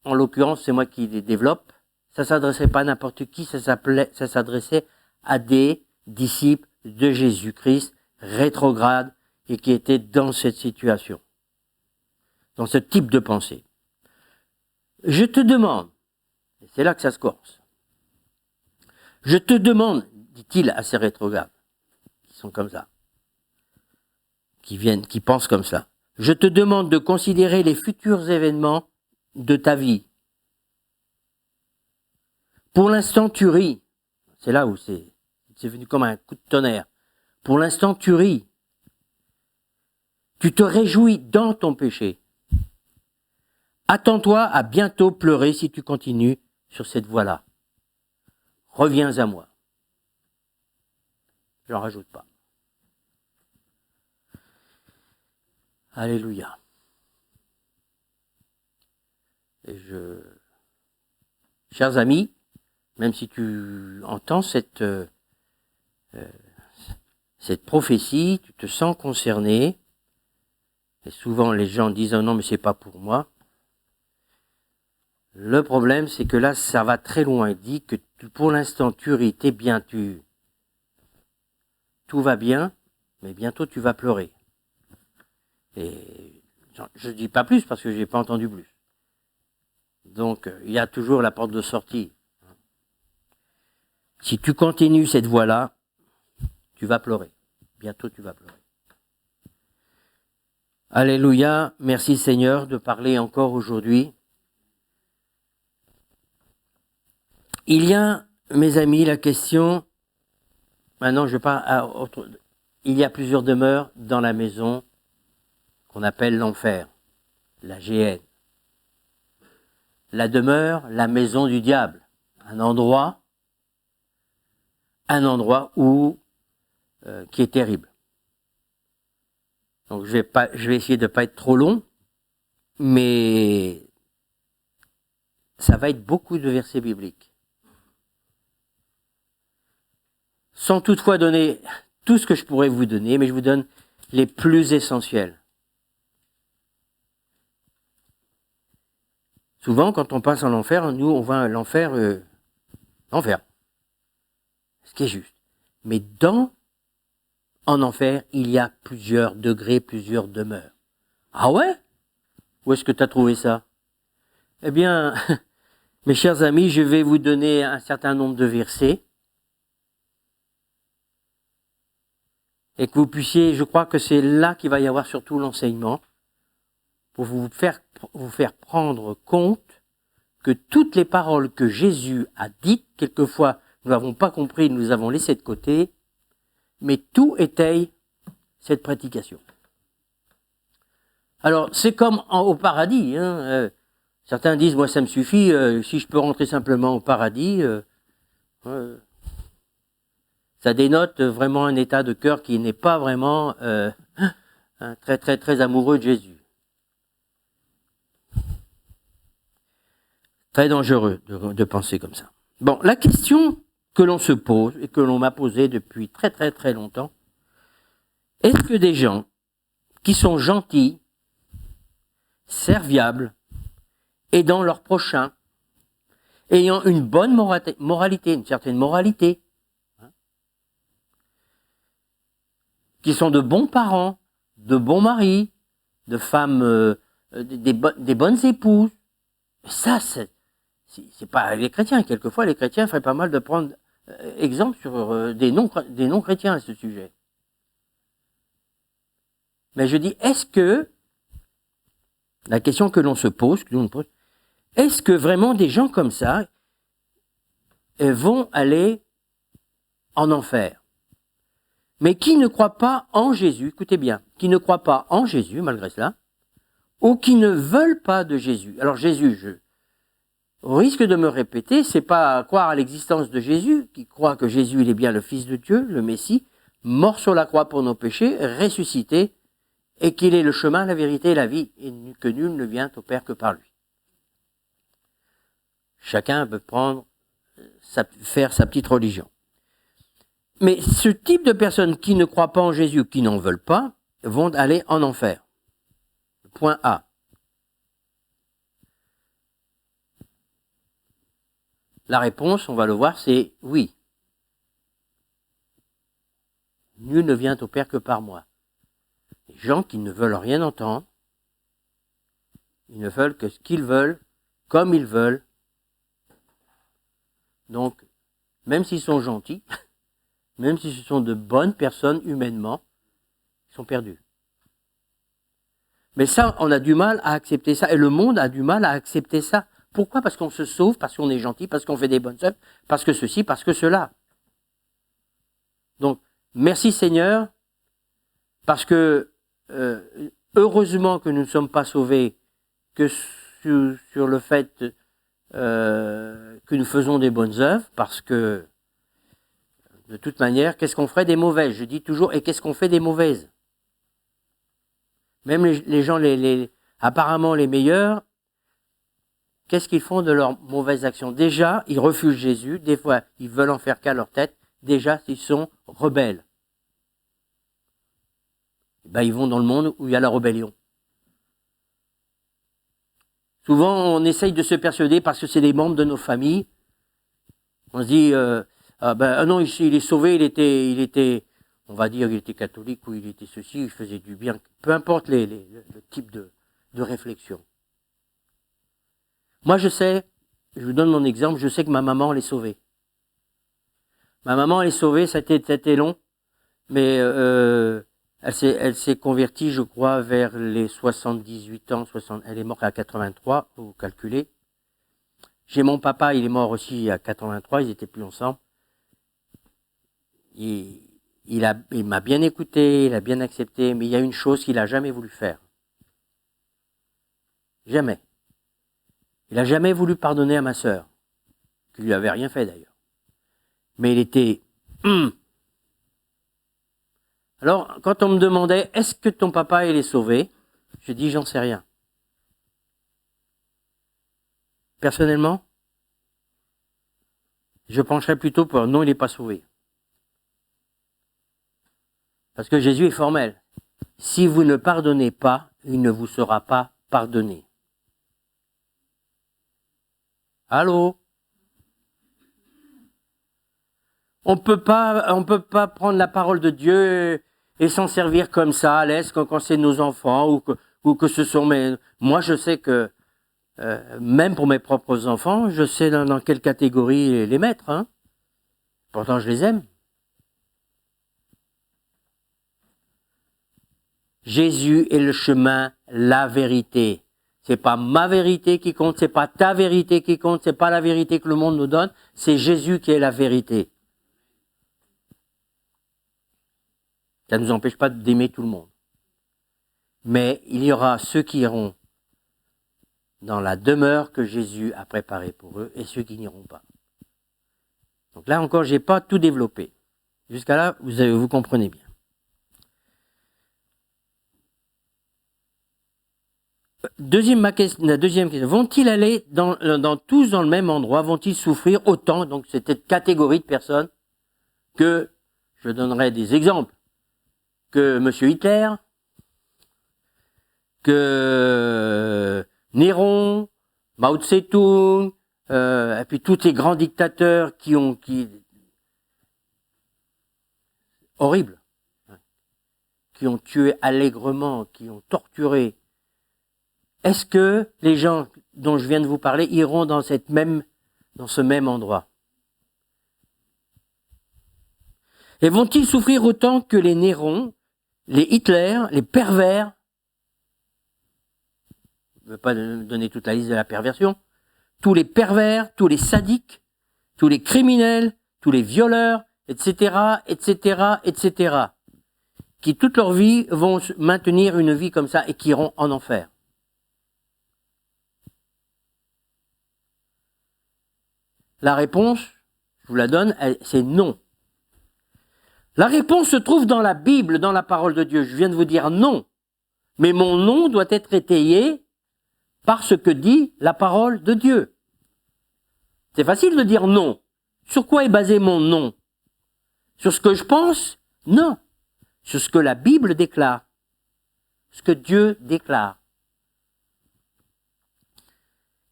Speaker 4: en l'occurrence c'est moi qui les développe, ça s'adressait pas à n'importe qui, ça s'adressait à des disciples de Jésus-Christ rétrogrades et qui étaient dans cette situation, dans ce type de pensée. Je te demande, et c'est là que ça se corse, je te demande, dit-il à ces rétrogrades, qui sont comme ça, qui pensent comme ça, je te demande de considérer les futurs événements de ta vie. Pour l'instant, tu ris. C'est là où c'est venu comme un coup de tonnerre. Pour l'instant, tu ris. Tu te réjouis dans ton péché. Attends-toi à bientôt pleurer si tu continues sur cette voie-là. Reviens à moi. J'en rajoute pas. Alléluia. Et chers amis, même si tu entends cette prophétie, tu te sens concerné, et souvent les gens disent « oh non, mais c'est pas pour moi ». Le problème, c'est que là, ça va très loin. Il dit que pour l'instant, tu ris, t'es bien, tout va bien, mais bientôt tu vas pleurer. Et je ne dis pas plus parce que je n'ai pas entendu plus. Donc, il y a toujours la porte de sortie. Si tu continues cette voie-là, tu vas pleurer. Bientôt, tu vas pleurer. Alléluia. Merci Seigneur de parler encore aujourd'hui. Il y a, mes amis, la question... Maintenant, je parle à autre... Il y a plusieurs demeures dans la maison qu'on appelle l'enfer, la géhenne. La demeure, la maison du diable. Un endroit où qui est terrible. Donc je vais essayer de ne pas être trop long, mais ça va être beaucoup de versets bibliques. Sans toutefois donner tout ce que je pourrais vous donner, mais je vous donne les plus essentiels. Souvent, quand on passe en enfer, nous, on va à l'enfer, l'enfer. Ce qui est juste. Mais en enfer, il y a plusieurs degrés, plusieurs demeures. Ah ouais? Où est-ce que tu as trouvé ça? Eh bien, mes chers amis, je vais vous donner un certain nombre de versets. Et que vous puissiez, je crois que c'est là qu'il va y avoir surtout l'enseignement, pour vous faire prendre compte que toutes les paroles que Jésus a dites, quelquefois nous n'avons pas compris, nous avons laissé de côté, mais tout étaye cette prédication. Alors, c'est comme au paradis. Certains disent, moi ça me suffit, si je peux rentrer simplement au paradis, ça dénote vraiment un état de cœur qui n'est pas vraiment très très très amoureux de Jésus. Très dangereux de penser comme ça. Bon, la question que l'on se pose et que l'on m'a posée depuis très très très longtemps, est-ce que des gens qui sont gentils, serviables, aidant leurs prochains, ayant une bonne moralité, une certaine moralité, qui sont de bons parents, de bons maris, de femmes, des bonnes épouses, ça c'est pas les chrétiens. Quelquefois, les chrétiens feraient pas mal de prendre exemple sur des non-chrétiens à ce sujet. Mais je dis, est-ce que, la question que l'on se pose, est-ce que vraiment des gens comme ça vont aller en enfer? Mais qui ne croient pas en Jésus, écoutez bien, qui ne croient pas en Jésus, malgré cela, ou qui ne veulent pas de Jésus. Alors Jésus, au risque de me répéter, c'est pas croire à l'existence de Jésus, qui croit que Jésus il est bien le Fils de Dieu, le Messie, mort sur la croix pour nos péchés, ressuscité, et qu'il est le chemin, la vérité et la vie, et que nul ne vient au Père que par lui. Chacun peut faire sa petite religion. Mais ce type de personnes qui ne croient pas en Jésus ou qui n'en veulent pas, vont aller en enfer. Point A. La réponse, on va le voir, c'est oui. Nul ne vient au Père que par moi. Les gens qui ne veulent rien entendre, ils ne veulent que ce qu'ils veulent, comme ils veulent. Donc, même s'ils sont gentils, même si ce sont de bonnes personnes humainement, ils sont perdus. Mais ça, on a du mal à accepter ça, et le monde a du mal à accepter ça. Pourquoi? Parce qu'on se sauve, parce qu'on est gentil, parce qu'on fait des bonnes œuvres, parce que ceci, parce que cela. Donc, merci Seigneur, parce que heureusement que nous ne sommes pas sauvés que sur le fait que nous faisons des bonnes œuvres, parce que de toute manière, qu'est-ce qu'on ferait des mauvaises? Je dis toujours, et qu'est-ce qu'on fait des mauvaises? Même les gens, apparemment les meilleurs, qu'est-ce qu'ils font de leurs mauvaises actions? Déjà, ils refusent Jésus. Des fois, ils veulent en faire qu'à leur tête. Déjà, ils sont rebelles. Ben, ils vont dans le monde où il y a la rébellion. Souvent, on essaye de se persuader parce que c'est des membres de nos familles. On se dit, non, il est sauvé, il était, on va dire, il était catholique ou il était ceci, il faisait du bien. Peu importe le type de réflexion. Moi, je sais, je vous donne mon exemple, je sais que ma maman l'est sauvée. Ma maman l'est sauvée, ça a été long, mais elle s'est convertie, je crois, vers les 78 ans, elle est morte à 83, vous calculez. J'ai mon papa, il est mort aussi à 83, ils n'étaient plus ensemble. Il m'a bien écouté, il a bien accepté, mais il y a une chose qu'il n'a jamais voulu faire. Jamais. Il n'a jamais voulu pardonner à ma sœur, qui lui avait rien fait d'ailleurs. Mais il était... Alors, quand on me demandait, est-ce que ton papa il est sauvé? Je dis, j'en sais rien. Personnellement, je pencherais plutôt pour non, il n'est pas sauvé. Parce que Jésus est formel. Si vous ne pardonnez pas, il ne vous sera pas pardonné. Allô? On peut pas prendre la parole de Dieu et s'en servir comme ça à l'aise quand c'est nos enfants ou que ce sont mes... Moi, je sais que même pour mes propres enfants, je sais dans quelle catégorie les mettre. Hein. Pourtant, je les aime. Jésus est le chemin, la vérité. C'est pas ma vérité qui compte, c'est pas ta vérité qui compte, c'est pas la vérité que le monde nous donne, c'est Jésus qui est la vérité. Ça ne nous empêche pas d'aimer tout le monde. Mais il y aura ceux qui iront dans la demeure que Jésus a préparée pour eux et ceux qui n'iront pas. Donc là encore, j'ai pas tout développé. Jusqu'à là, vous comprenez bien. La deuxième question. Vont-ils aller tous dans le même endroit? Vont-ils souffrir autant? Donc c'est cette catégorie de personnes que, je donnerai des exemples, que M. Hitler, que Néron, Mao Tse-tung, et puis tous ces grands dictateurs horribles, qui ont tué allègrement, qui ont torturé. Est-ce que les gens dont je viens de vous parler iront dans ce même endroit? Et vont-ils souffrir autant que les Néron, les Hitler, les pervers? Je ne veux pas donner toute la liste de la perversion. Tous les pervers, tous les sadiques, tous les criminels, tous les violeurs, etc., etc., etc., qui toute leur vie vont maintenir une vie comme ça et qui iront en enfer. La réponse, je vous la donne, c'est non. La réponse se trouve dans la Bible, dans la parole de Dieu. Je viens de vous dire non. Mais mon non doit être étayé par ce que dit la parole de Dieu. C'est facile de dire non. Sur quoi est basé mon non? Sur ce que je pense? Non. Sur ce que la Bible déclare. Ce que Dieu déclare.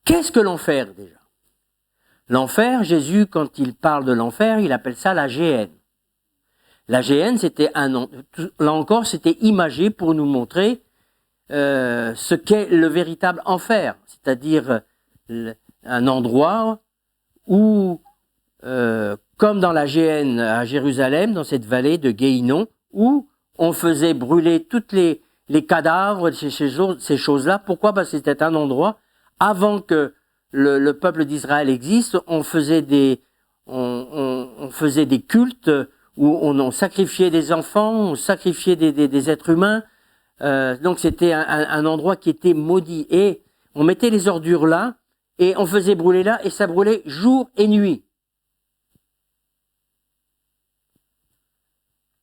Speaker 4: Qu'est-ce que l'enfer déjà? L'enfer, Jésus, quand il parle de l'enfer, il appelle ça la géhenne. La géhenne, c'était là encore, c'était imagé pour nous montrer ce qu'est le véritable enfer, c'est-à-dire un endroit où, comme dans la géhenne à Jérusalem, dans cette vallée de Guéhinon, où on faisait brûler toutes les cadavres, ces choses-là. Pourquoi? Parce que c'était un endroit, avant que le peuple d'Israël existe, on faisait des cultes où on sacrifiait des enfants, on sacrifiait des êtres humains. Donc c'était un endroit qui était maudit. Et on mettait les ordures là, et on faisait brûler là, et ça brûlait jour et nuit.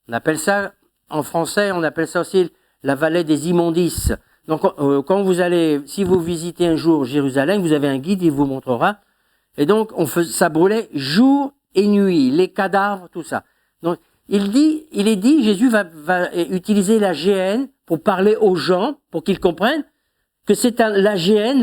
Speaker 4: On appelle ça, en français, on appelle ça aussi la vallée des immondices. Donc quand vous allez, si vous visitez un jour Jérusalem, vous avez un guide, il vous montrera. Et donc ça brûlait jour et nuit, les cadavres, tout ça. Donc Jésus va utiliser la géhenne pour parler aux gens, pour qu'ils comprennent que c'est la géhenne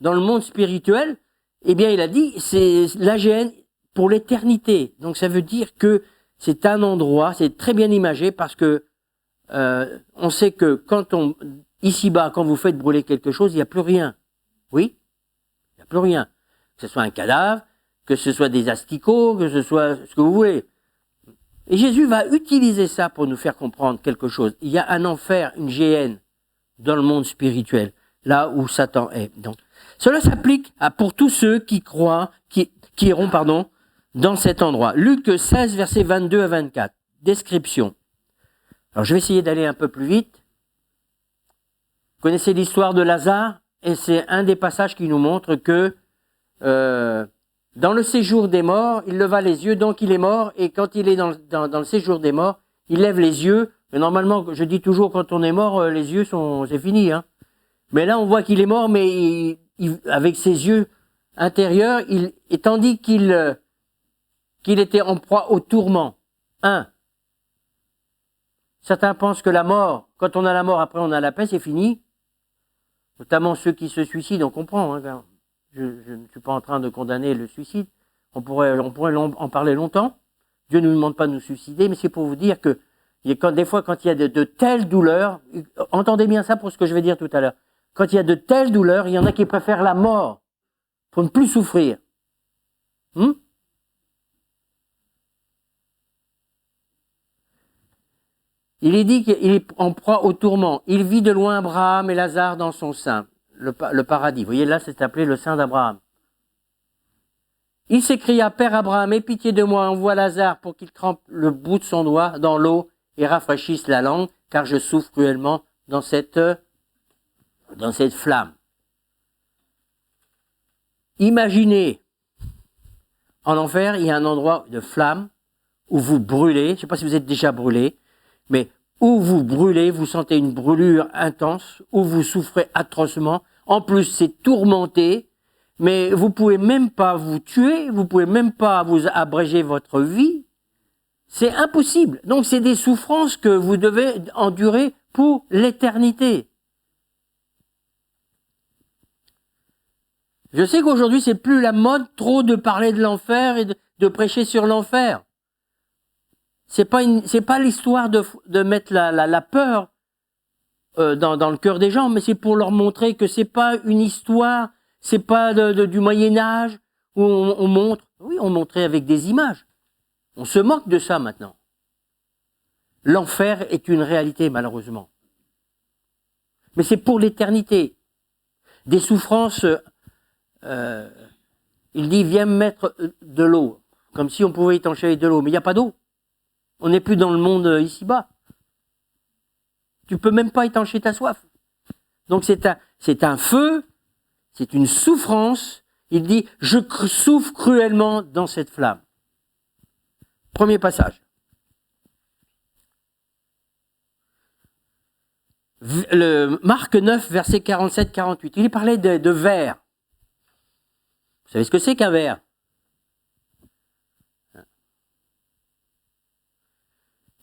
Speaker 4: dans le monde spirituel. Eh bien, il a dit, c'est la géhenne pour l'éternité. Donc ça veut dire que c'est un endroit, c'est très bien imagé parce que on sait que ici-bas, quand vous faites brûler quelque chose, il n'y a plus rien. Oui, il n'y a plus rien. Que ce soit un cadavre, que ce soit des asticots, que ce soit ce que vous voulez. Et Jésus va utiliser ça pour nous faire comprendre quelque chose. Il y a un enfer, une géhenne dans le monde spirituel, là où Satan est. Donc, cela s'applique pour tous ceux qui croient, qui iront, dans cet endroit. Luc 16, versets 22 à 24. Description. Alors, je vais essayer d'aller un peu plus vite. Vous connaissez l'histoire de Lazare? Et c'est un des passages qui nous montre que dans le séjour des morts, il leva les yeux, donc il est mort, et quand il est dans le séjour des morts, il lève les yeux. Et normalement, je dis toujours, quand on est mort, les yeux c'est fini. Hein. Mais là, on voit qu'il est mort, mais avec ses yeux intérieurs, et tandis qu'il était en proie au tourment. Certains pensent que la mort, quand on a la mort, après on a la paix, c'est fini. Notamment ceux qui se suicident, on comprend. Hein, je ne suis pas en train de condamner le suicide. On pourrait en parler longtemps. Dieu ne nous demande pas de nous suicider, mais c'est pour vous dire que des fois, quand il y a de telles douleurs, entendez bien ça pour ce que je vais dire tout à l'heure. Quand il y a de telles douleurs, il y en a qui préfèrent la mort pour ne plus souffrir. Il est dit qu'il est en proie au tourment. Il vit de loin Abraham et Lazare dans son sein, le paradis. Vous voyez, là, c'est appelé le sein d'Abraham. Il s'écria, Père Abraham, aie pitié de moi, envoie Lazare pour qu'il trempe le bout de son doigt dans l'eau et rafraîchisse la langue, car je souffre cruellement dans cette flamme. Imaginez, en enfer, il y a un endroit de flamme où vous brûlez, je ne sais pas si vous êtes déjà brûlé, mais où vous brûlez, vous sentez une brûlure intense, où vous souffrez atrocement. En plus, c'est tourmenté, mais vous pouvez même pas vous tuer, vous pouvez même pas vous abréger votre vie. C'est impossible. Donc, c'est des souffrances que vous devez endurer pour l'éternité. Je sais qu'aujourd'hui, c'est plus la mode trop de parler de l'enfer et de prêcher sur l'enfer. C'est pas l'histoire de mettre la peur dans le cœur des gens, mais c'est pour leur montrer que c'est pas une histoire, c'est pas du Moyen-Âge où on montre. Oui, on montrait avec des images. On se moque de ça maintenant. L'enfer est une réalité, malheureusement. Mais c'est pour l'éternité. Des souffrances, il dit, viens me mettre de l'eau. Comme si on pouvait étancher avec de l'eau. Mais il n'y a pas d'eau. On n'est plus dans le monde ici-bas. Tu peux même pas étancher ta soif. Donc c'est un feu, c'est une souffrance. Il dit, je souffre cruellement dans cette flamme. Premier passage. Le Marc 9, verset 47-48. Il parlait de ver. Vous savez ce que c'est qu'un ver?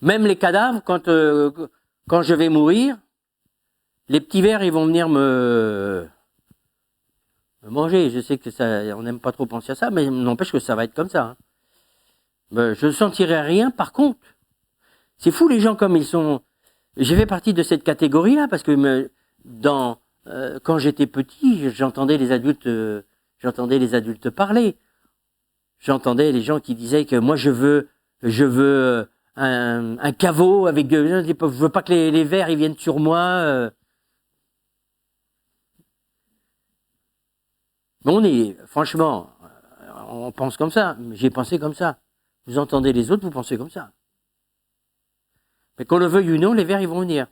Speaker 4: Même les cadavres, quand je vais mourir, les petits vers, ils vont venir me manger. Je sais que ça, on n'aime pas trop penser à ça, mais n'empêche que ça va être comme ça. Hein. Je ne sentirai rien. Par contre, c'est fou les gens comme ils sont. J'ai fait partie de cette catégorie-là parce que quand j'étais petit, j'entendais les adultes parler. J'entendais les gens qui disaient que moi je veux un caveau avec je veux pas que les vers ils viennent sur moi. Mais franchement, on pense comme ça. J'ai pensé comme ça. Vous entendez les autres, vous pensez comme ça. Mais qu'on le veuille ou non, les vers ils vont venir.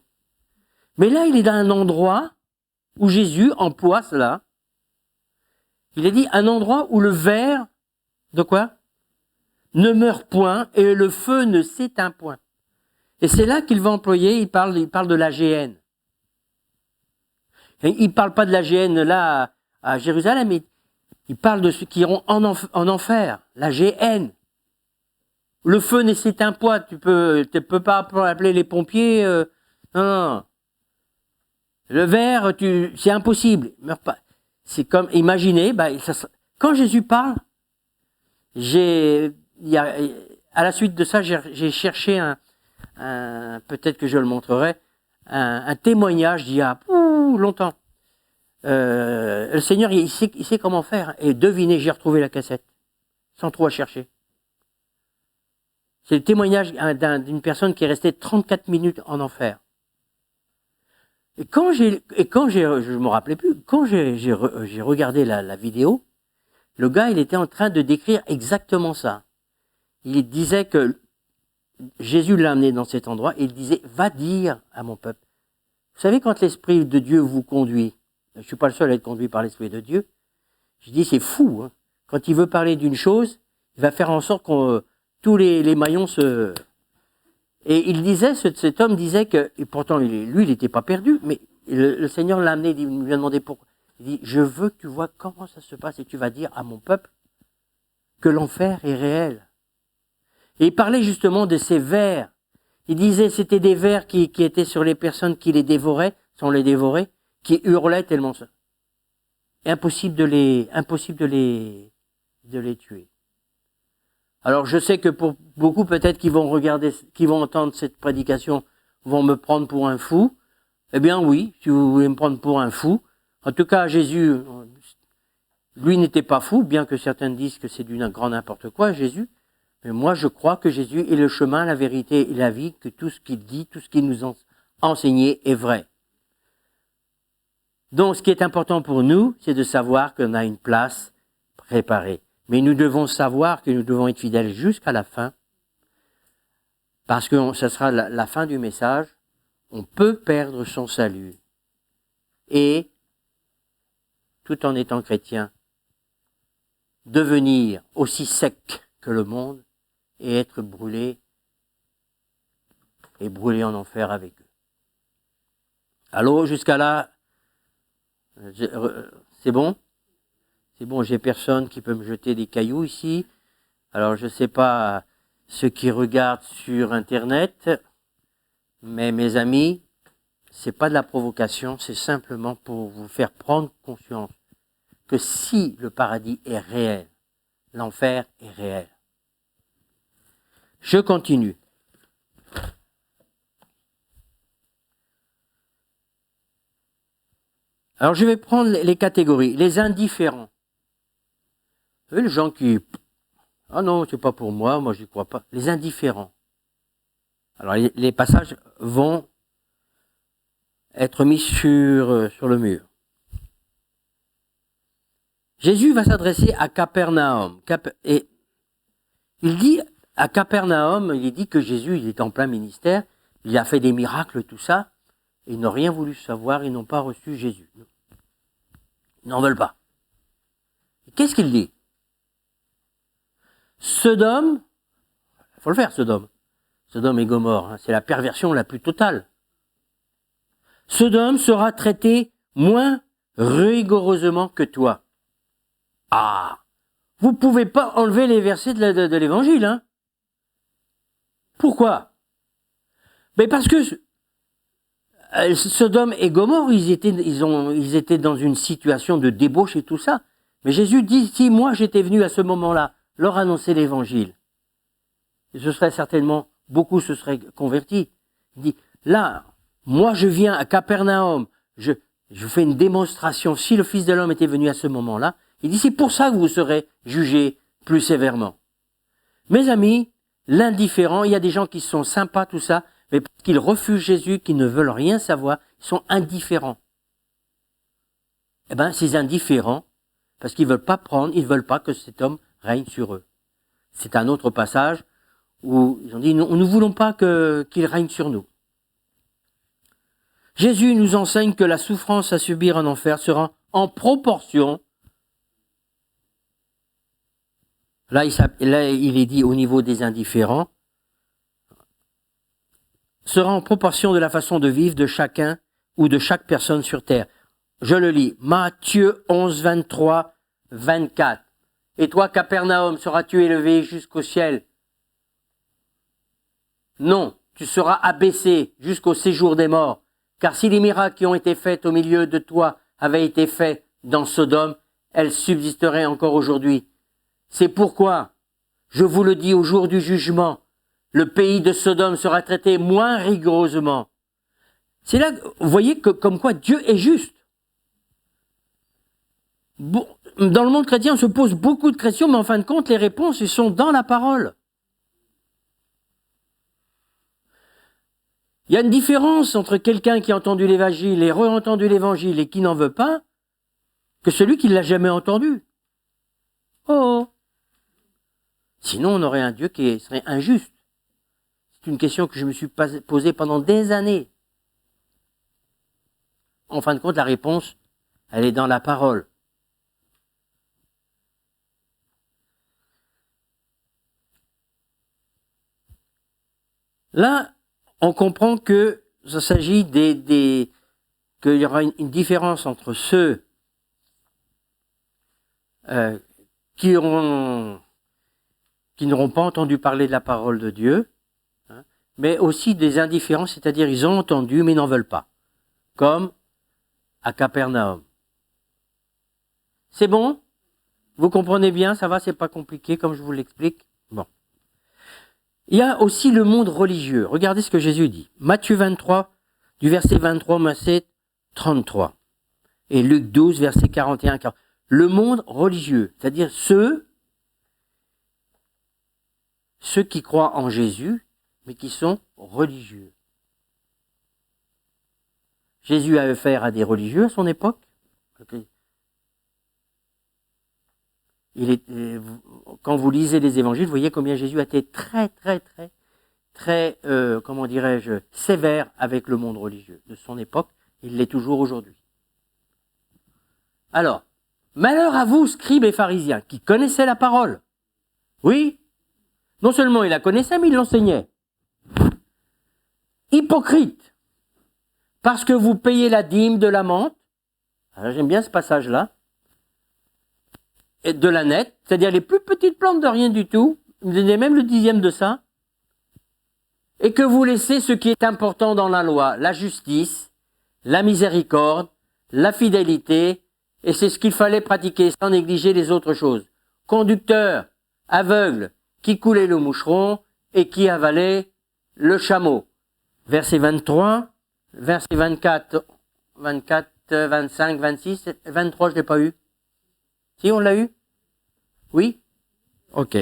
Speaker 4: Mais là, il est dans un endroit où Jésus emploie cela. Il a dit un endroit où le ver, de quoi? Ne meurt point et le feu ne s'éteint point. Et c'est là qu'il va employer, il parle de la géhenne. Il ne parle pas de la géhenne là à Jérusalem, mais il parle de ceux qui iront en enfer, la géhenne. Le feu ne s'éteint point, tu peux pas appeler les pompiers, non. Le ver, c'est impossible, il meurt pas. C'est comme, imaginez, quand Jésus parle, à la suite de ça, j'ai cherché peut-être que je le montrerai, un témoignage d'il y a longtemps. Le Seigneur, il sait comment faire. Et devinez, j'ai retrouvé la cassette, sans trop à chercher. C'est le témoignage d'une personne qui est restée 34 minutes en enfer. Et je me rappelais plus, quand j'ai regardé la vidéo, le gars, il était en train de décrire exactement ça. Il disait que Jésus l'a amené dans cet endroit et il disait, va dire à mon peuple. Vous savez, quand l'Esprit de Dieu vous conduit, je ne suis pas le seul à être conduit par l'Esprit de Dieu, je dis, c'est fou. Hein. Quand il veut parler d'une chose, il va faire en sorte que tous les maillons se... Et il disait, cet homme disait que, et pourtant lui, il n'était pas perdu, mais le Seigneur l'a amené, il lui a demandé pourquoi. Il dit, je veux que tu vois comment ça se passe et tu vas dire à mon peuple que l'enfer est réel. Et il parlait justement de ces vers. Il disait c'était des vers qui étaient sur les personnes qui les dévoraient, sans les dévorer, qui hurlaient tellement ça. Impossible de les tuer. Alors je sais que pour beaucoup peut-être qui vont entendre cette prédication, vont me prendre pour un fou. Eh bien oui, si vous voulez me prendre pour un fou. En tout cas, Jésus, lui n'était pas fou, bien que certains disent que c'est du grand n'importe quoi, Jésus. Mais moi, je crois que Jésus est le chemin, la vérité et la vie, que tout ce qu'il dit, tout ce qu'il nous a enseigné est vrai. Donc, ce qui est important pour nous, c'est de savoir qu'on a une place préparée. Mais nous devons savoir que nous devons être fidèles jusqu'à la fin, parce que ce sera la fin du message. On peut perdre son salut et, tout en étant chrétien, devenir aussi sec que le monde et être brûlé en enfer avec eux. Alors, jusqu'à là, c'est bon? C'est bon, j'ai personne qui peut me jeter des cailloux ici. Alors, je ne sais pas ceux qui regardent sur Internet, mais mes amis, c'est pas de la provocation, c'est simplement pour vous faire prendre conscience que si le paradis est réel, l'enfer est réel. Je continue. Alors je vais prendre les catégories. Les indifférents. Vous savez, les gens qui... Ah non, c'est pas pour moi j'y crois pas. Les indifférents. Alors les passages vont être mis sur le mur. Jésus va s'adresser à Capernaum. Et il dit à Capernaum, il dit que Jésus, il est en plein ministère, il a fait des miracles, tout ça, et ils n'ont rien voulu savoir, ils n'ont pas reçu Jésus. Ils n'en veulent pas. Et qu'est-ce qu'il dit? Sodome, il faut le faire, Sodome et Gomorrhe, c'est la perversion la plus totale. Sodome sera traité moins rigoureusement que toi. Ah, vous pouvez pas enlever les versets de l'évangile, hein? Pourquoi? Mais parce que Sodome et Gomorrhe, ils étaient dans une situation de débauche et tout ça. Mais Jésus dit, si moi j'étais venu à ce moment-là leur annoncer l'évangile, ce serait certainement, beaucoup se seraient convertis. Il dit, là, moi je viens à Capernaum, je fais une démonstration. Si le Fils de l'homme était venu à ce moment-là, il dit, c'est pour ça que vous serez jugés plus sévèrement. Mes amis, l'indifférent, il y a des gens qui sont sympas, tout ça, mais parce qu'ils refusent Jésus, qu'ils ne veulent rien savoir, ils sont indifférents. Eh bien, ces indifférents, parce qu'ils ne veulent pas prendre, ils ne veulent pas que cet homme règne sur eux. C'est un autre passage où ils ont dit, nous ne voulons pas qu'il règne sur nous. Jésus nous enseigne que la souffrance à subir en enfer sera en proportion. Là, il est dit au niveau des indifférents, sera en proportion de la façon de vivre de chacun ou de chaque personne sur terre. Je le lis, Matthieu 11, 23, 24. Et toi, Capernaum, seras-tu élevé jusqu'au ciel? Non, tu seras abaissé jusqu'au séjour des morts. Car si les miracles qui ont été faits au milieu de toi avaient été faits dans Sodome, elles subsisteraient encore aujourd'hui. C'est pourquoi, je vous le dis au jour du jugement, le pays de Sodome sera traité moins rigoureusement. C'est là, vous voyez, comme quoi Dieu est juste. Bon, dans le monde chrétien, on se pose beaucoup de questions, mais en fin de compte, les réponses, elles sont dans la parole. Il y a une différence entre quelqu'un qui a entendu l'évangile et re-entendu l'évangile et qui n'en veut pas, que celui qui ne l'a jamais entendu. Oh! Sinon, on aurait un Dieu qui serait injuste. C'est une question que je me suis posée pendant des années. En fin de compte, la réponse, elle est dans la parole. Là, on comprend que ça s'agit qu'il y aura une différence entre ceux qui n'auront pas entendu parler de la parole de Dieu, hein, mais aussi des indifférents, c'est-à-dire ils ont entendu mais n'en veulent pas, comme à Capernaum. C'est bon? Vous comprenez bien? Ça va? C'est pas compliqué comme je vous l'explique? Bon. Il y a aussi le monde religieux. Regardez ce que Jésus dit. Matthieu 23, du verset 23 au verset 33. Et Luc 12, verset 41 40. Le monde religieux, c'est-à-dire ceux ceux qui croient en Jésus, mais qui sont religieux. Jésus a affaire à des religieux à son époque. Quand vous lisez les évangiles, vous voyez combien Jésus a été très, comment dirais-je, sévère avec le monde religieux de son époque. Il l'est toujours aujourd'hui. Alors, malheur à vous, scribes et pharisiens, qui connaissaient la parole. Oui, non seulement il la connaissait, mais il l'enseignait. Hypocrite, parce que vous payez la dîme de la menthe. Alors, j'aime bien ce passage-là. Et de la nette, c'est-à-dire les plus petites plantes de rien du tout, vous donnez même le 10e de ça, et que vous laissez ce qui est important dans la loi, la justice, la miséricorde, la fidélité, et c'est ce qu'il fallait pratiquer sans négliger les autres choses. Conducteur, aveugle, qui coulait le moucheron et qui avalait le chameau. Verset 23, verset 24, 25, 26, 23, je ne l'ai pas eu. Si, on l'a eu? Oui? Ok.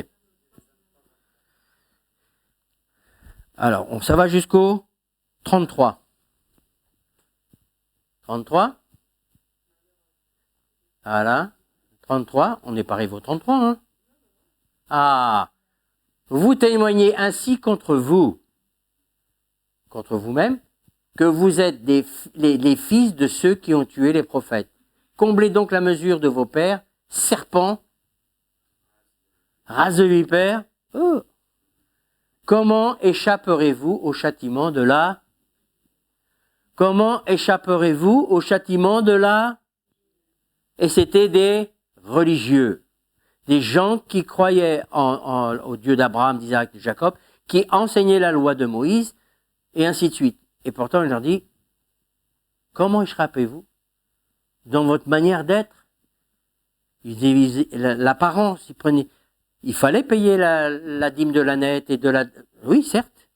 Speaker 4: Alors, ça va jusqu'au 33. 33? Voilà. 33, on n'est pas arrivé au 33, hein? Ah! Vous témoignez ainsi contre vous-même, que vous êtes les fils de ceux qui ont tué les prophètes. Comblez donc la mesure de vos pères, serpents, race de vipères. Oh. Comment échapperez-vous au châtiment de la... Comment échapperez-vous au châtiment de la... Et c'était des religieux, des gens qui croyaient au Dieu d'Abraham, d'Isaac, de Jacob, qui enseignaient la loi de Moïse, et ainsi de suite. Et pourtant, il leur dit, comment échappez-vous dans votre manière d'être? L'apparence, il fallait payer la dîme de la nette et de la... Oui, certes,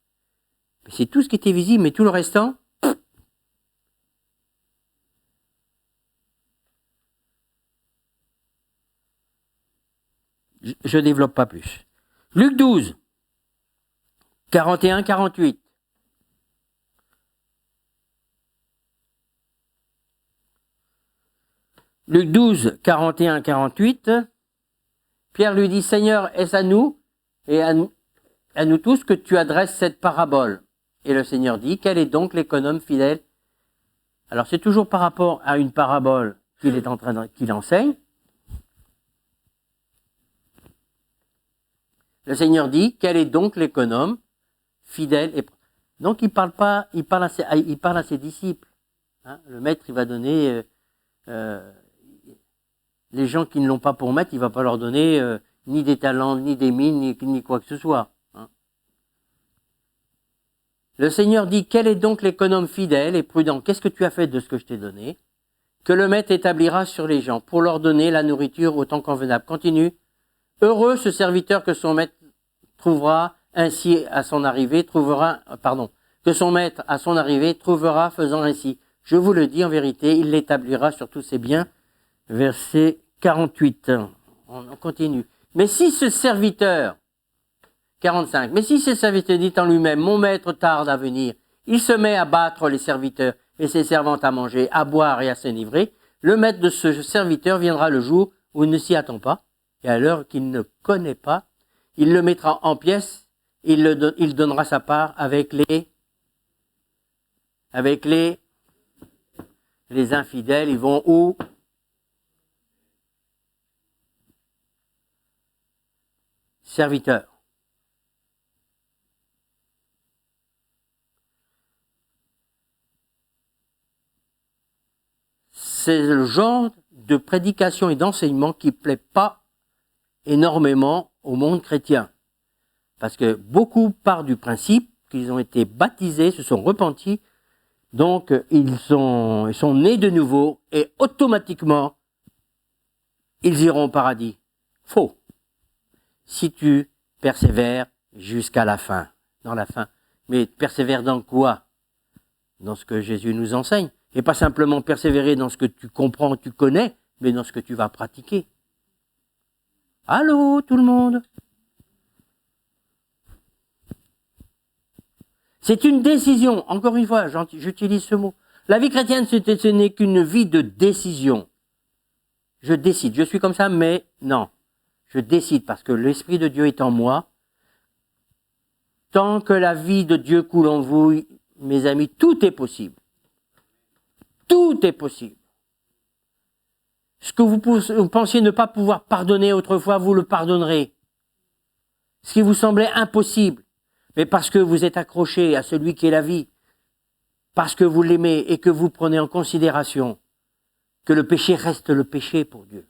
Speaker 4: mais c'est tout ce qui était visible, mais tout le restant... Je développe pas plus. Luc 12, 41-48. Luc 12, 41-48. Pierre lui dit, Seigneur, est-ce à nous et à nous tous que tu adresses cette parabole? Et le Seigneur dit, quel est donc l'économe fidèle? Alors c'est toujours par rapport à une parabole qu'il enseigne. Le Seigneur dit, quel est donc l'économe fidèle? Donc il parle à ses disciples. Hein, le maître, il va donner les gens qui ne l'ont pas pour maître, il ne va pas leur donner ni des talents, ni des mines, ni quoi que ce soit. Hein. Le Seigneur dit, quel est donc l'économe fidèle et prudent? Qu'est-ce que tu as fait de ce que je t'ai donné? Que le maître établira sur les gens pour leur donner la nourriture au temps convenable. Continue. Heureux ce serviteur que son maître trouvera ainsi à son arrivée, que son maître à son arrivée trouvera faisant ainsi. Je vous le dis en vérité, il l'établira sur tous ses biens. Verset 48. On continue. Mais si ce serviteur, 45, mais si ce serviteur dit en lui-même, mon maître tarde à venir, il se met à battre les serviteurs et ses servantes à manger, à boire et à s'enivrer, le maître de ce serviteur viendra le jour où il ne s'y attend pas, et à l'heure qu'il ne connaît pas, il le mettra en pièces, il donnera sa part avec les infidèles. Ils vont où? Serviteurs. C'est le genre de prédication et d'enseignement qui ne plaît pas énormément au monde chrétien. Parce que beaucoup partent du principe qu'ils ont été baptisés, se sont repentis, donc ils sont nés de nouveau et automatiquement ils iront au paradis. Faux. Si tu persévères jusqu'à la fin, dans la fin. Mais persévère dans quoi? Dans ce que Jésus nous enseigne. Et pas simplement persévérer dans ce que tu comprends, tu connais, mais dans ce que tu vas pratiquer. Allô, tout le monde? C'est une décision. Encore une fois, j'utilise ce mot. La vie chrétienne, ce n'est qu'une vie de décision. Je décide. Je suis comme ça, mais non. Je décide parce que l'Esprit de Dieu est en moi. Tant que la vie de Dieu coule en vous, mes amis, tout est possible. Tout est possible. Ce que vous pensiez ne pas pouvoir pardonner autrefois, vous le pardonnerez. Ce qui vous semblait impossible, mais parce que vous êtes accroché à celui qui est la vie, parce que vous l'aimez et que vous prenez en considération que le péché reste le péché pour Dieu.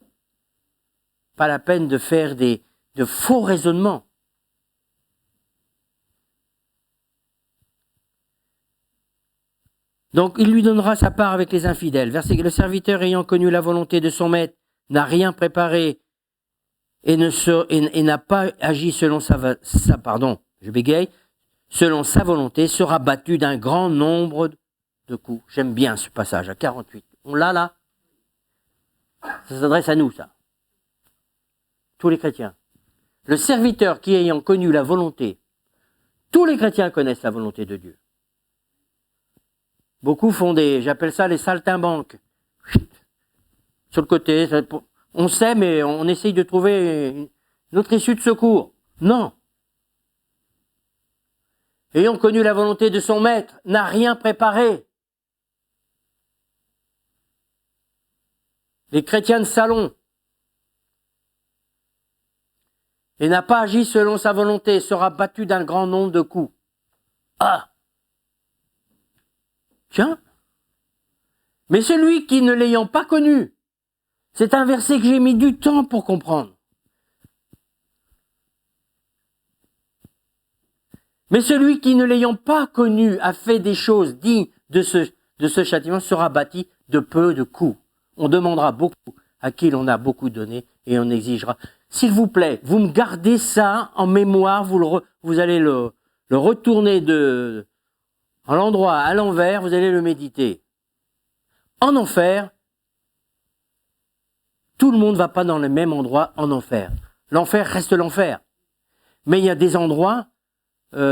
Speaker 4: Pas la peine de faire de faux raisonnements. Donc, il lui donnera sa part avec les infidèles. Verset, le serviteur ayant connu la volonté de son maître n'a rien préparé et n'a pas agi selon selon sa volonté, sera battu d'un grand nombre de coups. J'aime bien ce passage à 48. On l'a là. Ça s'adresse à nous, ça. Tous les chrétiens. Le serviteur qui ayant connu la volonté, tous les chrétiens connaissent la volonté de Dieu. Beaucoup font j'appelle ça les saltimbanques. Sur le côté, on sait, mais on essaye de trouver une autre issue de secours. Non. Ayant connu la volonté de son maître, n'a rien préparé. Les chrétiens de salon. Et n'a pas agi selon sa volonté, sera battu d'un grand nombre de coups. Ah! Tiens! Mais celui qui ne l'ayant pas connu, c'est un verset que j'ai mis du temps pour comprendre. Mais celui qui ne l'ayant pas connu a fait des choses dignes de ce châtiment sera bâti de peu de coups. On demandera beaucoup à qui l'on a beaucoup donné et on exigera. S'il vous plaît, vous me gardez ça en mémoire, vous allez le retourner en l'endroit à l'envers, vous allez le méditer. En enfer, tout le monde ne va pas dans le même endroit en enfer. L'enfer reste l'enfer. Mais il y a des endroits, il y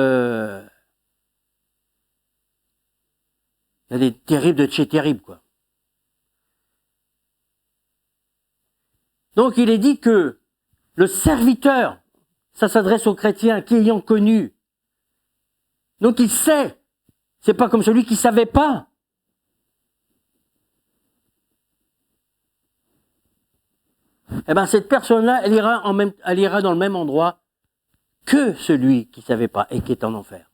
Speaker 4: a des terribles de chez terribles, quoi. Donc il est dit que le serviteur, ça s'adresse aux chrétiens qui ayant connu. Donc il sait. C'est pas comme celui qui savait pas. Eh ben cette personne-là, elle ira dans le même endroit que celui qui savait pas et qui est en enfer.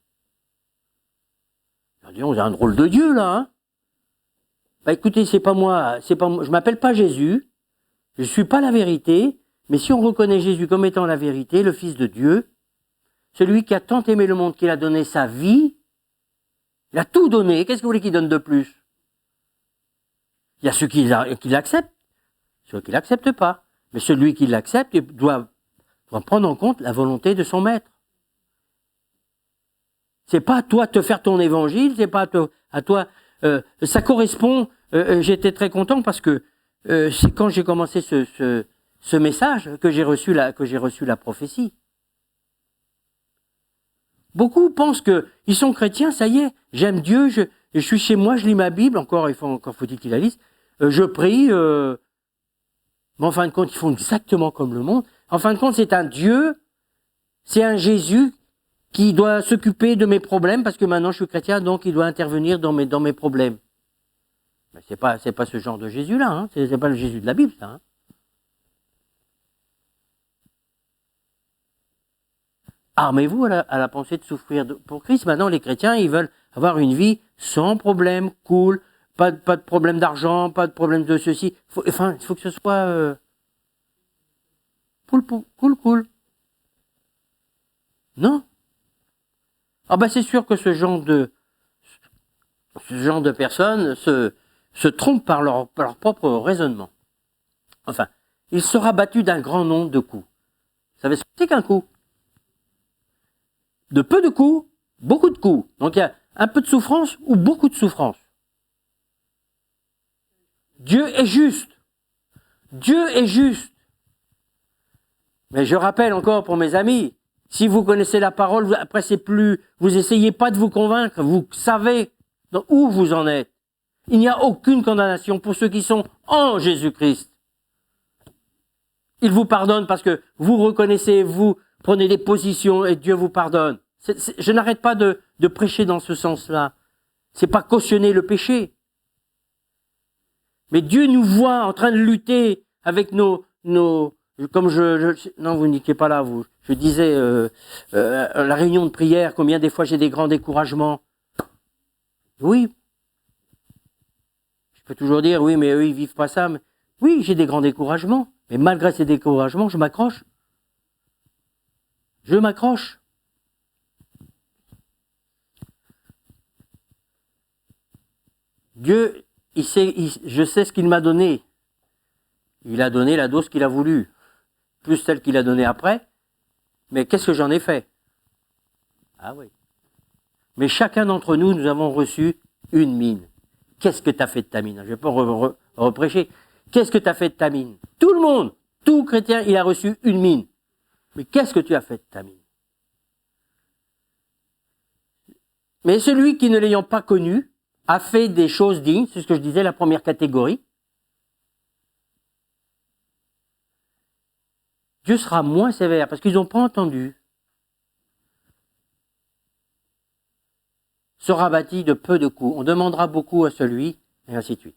Speaker 4: On a un drôle de Dieu là. Hein, bah écoutez, c'est pas moi, je m'appelle pas Jésus, je suis pas la vérité, mais si on reconnaît Jésus comme étant la vérité, le Fils de Dieu, celui qui a tant aimé le monde qu'il a donné sa vie, il a tout donné. Qu'est-ce que vous voulez qu'il donne de plus? Il y a ceux qui l'acceptent, ceux qui l'acceptent pas. Mais celui qui l'accepte doit prendre en compte la volonté de son maître. C'est pas à toi de te faire ton évangile, c'est pas à toi. Ça correspond. J'étais très content parce que c'est quand j'ai commencé ce message que j'ai reçu la prophétie. Beaucoup pensent qu'ils sont chrétiens, ça y est, j'aime Dieu, je suis chez moi, je lis ma Bible, encore faut-il qu'ils la lisent, je prie, mais en fin de compte, ils font exactement comme le monde. En fin de compte, c'est un Dieu, c'est un Jésus qui doit s'occuper de mes problèmes, parce que maintenant je suis chrétien, donc il doit intervenir dans mes problèmes. Mais c'est pas ce genre de Jésus-là, hein, c'est pas le Jésus de la Bible, ça. Hein. Armez-vous à la pensée de souffrir pour Christ. Maintenant, les chrétiens, ils veulent avoir une vie sans problème, cool, pas de problème d'argent, pas de problème de ceci. Il faut que ce soit cool. Non. Ah ben c'est sûr que ce genre de personnes se trompent par leur propre raisonnement. Enfin, il sera battu d'un grand nombre de coups. Vous savez ce que c'est qu'un coup? De peu de coups, beaucoup de coups. Donc il y a un peu de souffrance ou beaucoup de souffrance. Dieu est juste. Dieu est juste. Mais je rappelle encore pour mes amis, Si vous connaissez la parole, après c'est plus, vous essayez pas de vous convaincre, vous savez où vous en êtes. Il n'y a aucune condamnation pour ceux qui sont en Jésus-Christ. Il vous pardonne parce que vous reconnaissez, vous prenez des positions et Dieu vous pardonne. Je n'arrête pas de prêcher dans ce sens-là. C'est pas cautionner le péché. Mais Dieu nous voit en train de lutter avec nos comme non, vous n'étiez pas là, vous. Je disais, la réunion de prière, combien des fois j'ai des grands découragements. Oui. Je peux toujours dire, oui, mais eux, ils vivent pas ça. Mais... Oui, j'ai des grands découragements. Mais malgré ces découragements, je m'accroche. Je m'accroche. Dieu, je sais ce qu'il m'a donné. Il a donné la dose qu'il a voulu. Plus celle qu'il a donnée après. Mais qu'est-ce que j'en ai fait? Ah oui. Mais chacun d'entre nous, nous avons reçu une mine. Qu'est-ce que tu as fait de ta mine? Je ne vais pas reprêcher. Qu'est-ce que tu as fait de ta mine? Tout le monde, tout chrétien, il a reçu une mine. Mais qu'est-ce que tu as fait de ta mine? Mais celui qui, ne l'ayant pas connu, a fait des choses dignes, c'est ce que je disais, la première catégorie. Dieu sera moins sévère parce qu'ils n'ont pas entendu. Sera bâti de peu de coups. On demandera beaucoup à celui, et ainsi de suite.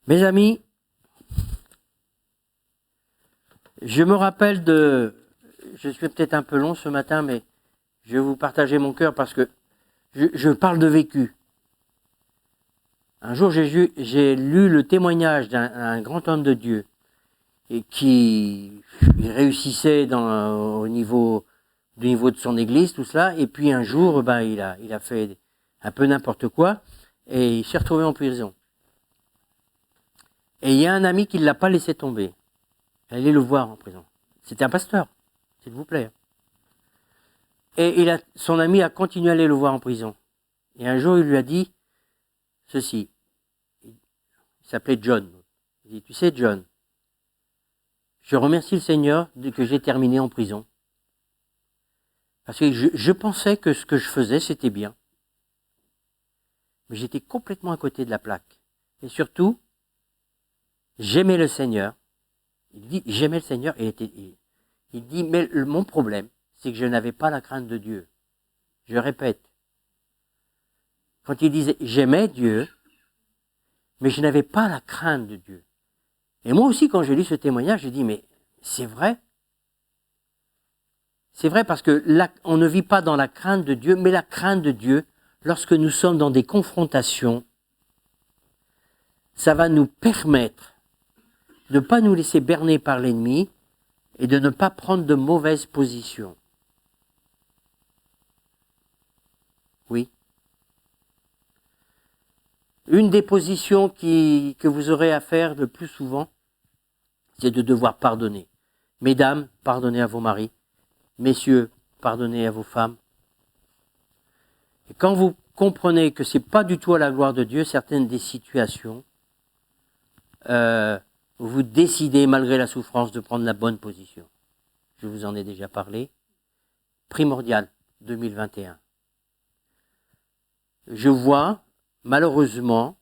Speaker 4: Mes amis, je me rappelle je suis peut-être un peu long ce matin, mais je vais vous partager mon cœur parce que je parle de vécu. Un jour, j'ai lu le témoignage d'un grand homme de Dieu et qui réussissait au niveau de son église, tout cela. Et puis un jour, il a fait un peu n'importe quoi et il s'est retrouvé en prison. Et il y a un ami qui ne l'a pas laissé tomber. Allez le voir en prison. C'était un pasteur, s'il vous plaît. Et son ami a continué à aller le voir en prison. Et un jour, il lui a dit ceci. Il s'appelait John. Il dit, tu sais, John, je remercie le Seigneur que j'ai terminé en prison. Parce que je pensais que ce que je faisais, c'était bien. Mais j'étais complètement à côté de la plaque. Et surtout, j'aimais le Seigneur. Il dit, j'aimais le Seigneur. Il dit, mais mon problème, c'est que je n'avais pas la crainte de Dieu. Je répète. Quand il disait, j'aimais Dieu, mais je n'avais pas la crainte de Dieu. Et moi aussi, quand j'ai lu ce témoignage, j'ai dit, mais c'est vrai. C'est vrai parce que là, on ne vit pas dans la crainte de Dieu, mais la crainte de Dieu, lorsque nous sommes dans des confrontations, ça va nous permettre de ne pas nous laisser berner par l'ennemi et de ne pas prendre de mauvaises positions. Oui. Une des positions que vous aurez à faire le plus souvent, c'est de devoir pardonner. Mesdames, pardonnez à vos maris. Messieurs, pardonnez à vos femmes. Et quand vous comprenez que ce n'est pas du tout à la gloire de Dieu, certaines des situations, vous décidez, malgré la souffrance, de prendre la bonne position. Je vous en ai déjà parlé. Primordial, 2021. Je vois, malheureusement,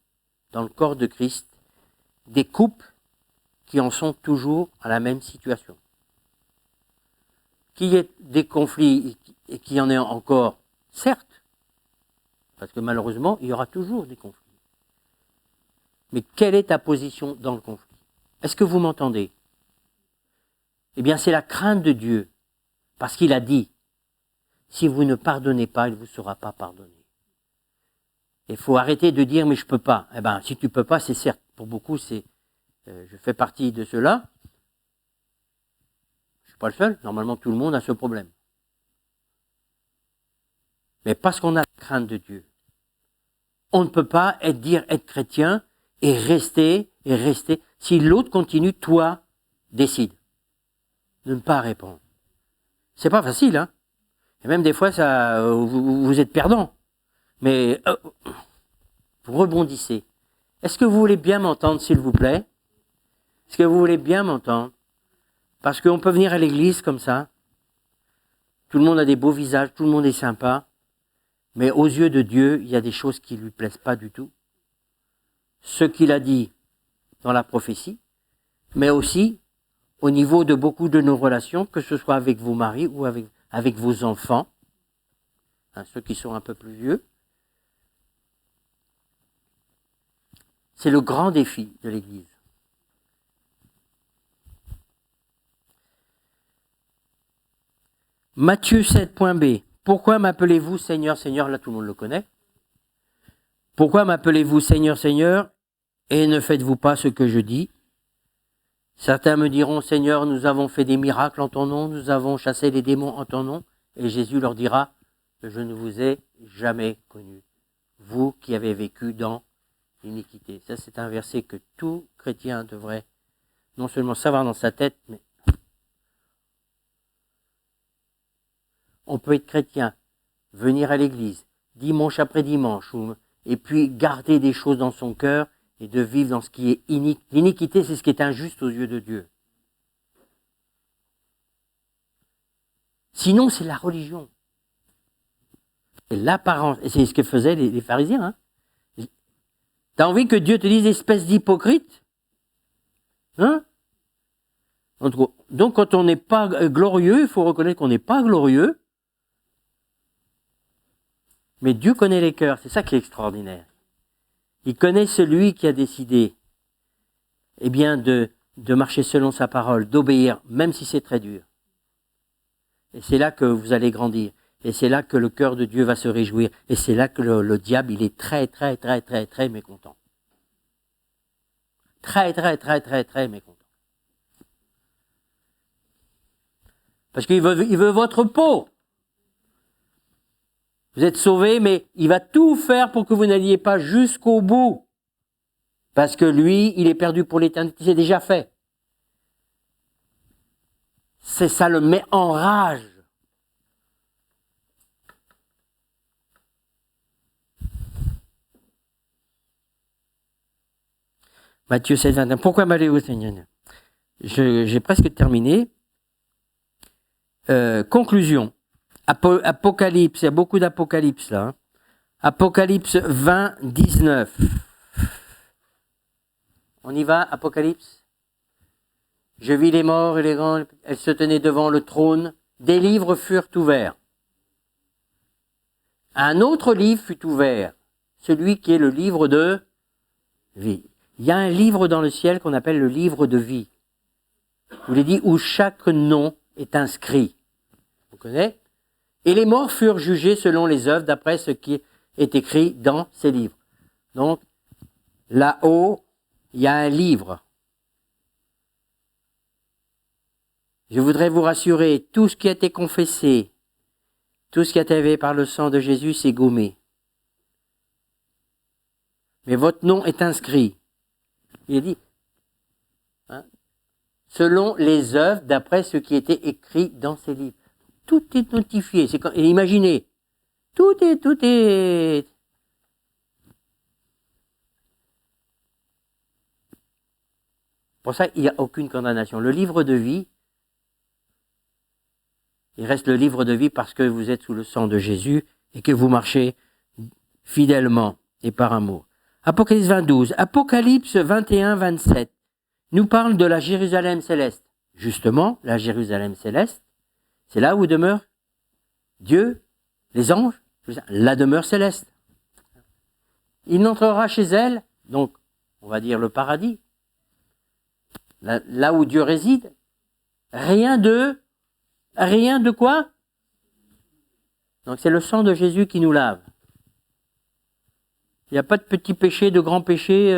Speaker 4: dans le corps de Christ, des couples qui en sont toujours à la même situation. Qu'il y ait des conflits et qu'il y en ait encore, certes, parce que malheureusement, il y aura toujours des conflits. Mais quelle est ta position dans le conflit? Est-ce que vous m'entendez? Eh bien, c'est la crainte de Dieu, parce qu'il a dit, si vous ne pardonnez pas, il ne vous sera pas pardonné. Il faut arrêter de dire, mais je peux pas. Eh bien, si tu peux pas, c'est certes, pour beaucoup, je fais partie de ceux-là. Je suis pas le seul. Normalement, tout le monde a ce problème. Mais parce qu'on a la crainte de Dieu, on ne peut pas être chrétien et rester. Si l'autre continue, toi, décide de ne pas répondre. C'est pas facile, hein. Et même des fois, vous êtes perdant. Mais vous rebondissez. Est-ce que vous voulez bien m'entendre, s'il vous plaît? Est-ce que vous voulez bien m'entendre? Parce qu'on peut venir à l'église comme ça. tout le monde a des beaux visages, tout le monde est sympa, mais aux yeux de Dieu, il y a des choses qui ne lui plaisent pas du tout. Ce qu'il a dit dans la prophétie, mais aussi au niveau de beaucoup de nos relations, que ce soit avec vos maris ou avec vos enfants, ceux qui sont un peu plus vieux. C'est le grand défi de l'Église. Matthieu 7.b. Pourquoi m'appelez-vous Seigneur, Seigneur? Là, tout le monde le connaît. Pourquoi m'appelez-vous Seigneur, Seigneur, et ne faites-vous pas ce que je dis? Certains me diront, Seigneur, nous avons fait des miracles en ton nom, nous avons chassé les démons en ton nom. Et Jésus leur dira, je ne vous ai jamais connu, vous qui avez vécu dans l'iniquité. Ça, c'est un verset que tout chrétien devrait non seulement savoir dans sa tête, mais on peut être chrétien, venir à l'église, dimanche après dimanche, et puis garder des choses dans son cœur et de vivre dans ce qui est inique. L'iniquité, c'est ce qui est injuste aux yeux de Dieu. Sinon, c'est la religion. Et l'apparence, et c'est ce que faisaient les pharisiens. T'as envie que Dieu te dise espèce d'hypocrite? Donc, quand on n'est pas glorieux, il faut reconnaître qu'on n'est pas glorieux. Mais Dieu connaît les cœurs, c'est ça qui est extraordinaire. Il connaît celui qui a décidé, de marcher selon sa parole, d'obéir, même si c'est très dur. Et c'est là que vous allez grandir. Et c'est là que le cœur de Dieu va se réjouir. Et c'est là que le diable, il est très, très, très, très, très mécontent. Très, très, très, très, très mécontent. Parce qu'il veut votre peau. Vous êtes sauvés, mais il va tout faire pour que vous n'alliez pas jusqu'au bout. Parce que lui, il est perdu pour l'éternité, c'est déjà fait. Ça le met en rage. Matthieu 7, 21. Pourquoi m'allez-vous, Seigneur? J'ai presque terminé. Conclusion. Apocalypse, il y a beaucoup d'Apocalypse là. Apocalypse 20, 19. On y va, Apocalypse. Je vis les morts et les grands, elles se tenaient devant le trône. Des livres furent ouverts. Un autre livre fut ouvert, celui qui est le livre de vie. Il y a un livre dans le ciel qu'on appelle le livre de vie. Je vous l'ai dit, où chaque nom est inscrit. Vous connaissez? Et les morts furent jugés selon les œuvres d'après ce qui est écrit dans ces livres. Donc, là-haut, il y a un livre. Je voudrais vous rassurer, tout ce qui a été confessé, tout ce qui a été fait par le sang de Jésus, c'est gommé. Mais votre nom est inscrit. Il est dit, selon les œuvres d'après ce qui était écrit dans ces livres. Tout est notifié. Et imaginez, tout est. Pour ça, il n'y a aucune condamnation. Le livre de vie, il reste le livre de vie parce que vous êtes sous le sang de Jésus et que vous marchez fidèlement et par amour. Apocalypse 22, Apocalypse 21, 27 nous parle de la Jérusalem céleste. Justement, la Jérusalem céleste, c'est là où demeure Dieu, les anges, la demeure céleste. Il n'entrera chez elle, donc on va dire le paradis, là où Dieu réside, rien de quoi? Donc c'est le sang de Jésus qui nous lave. Il n'y a pas de petits péchés, de grands péchés.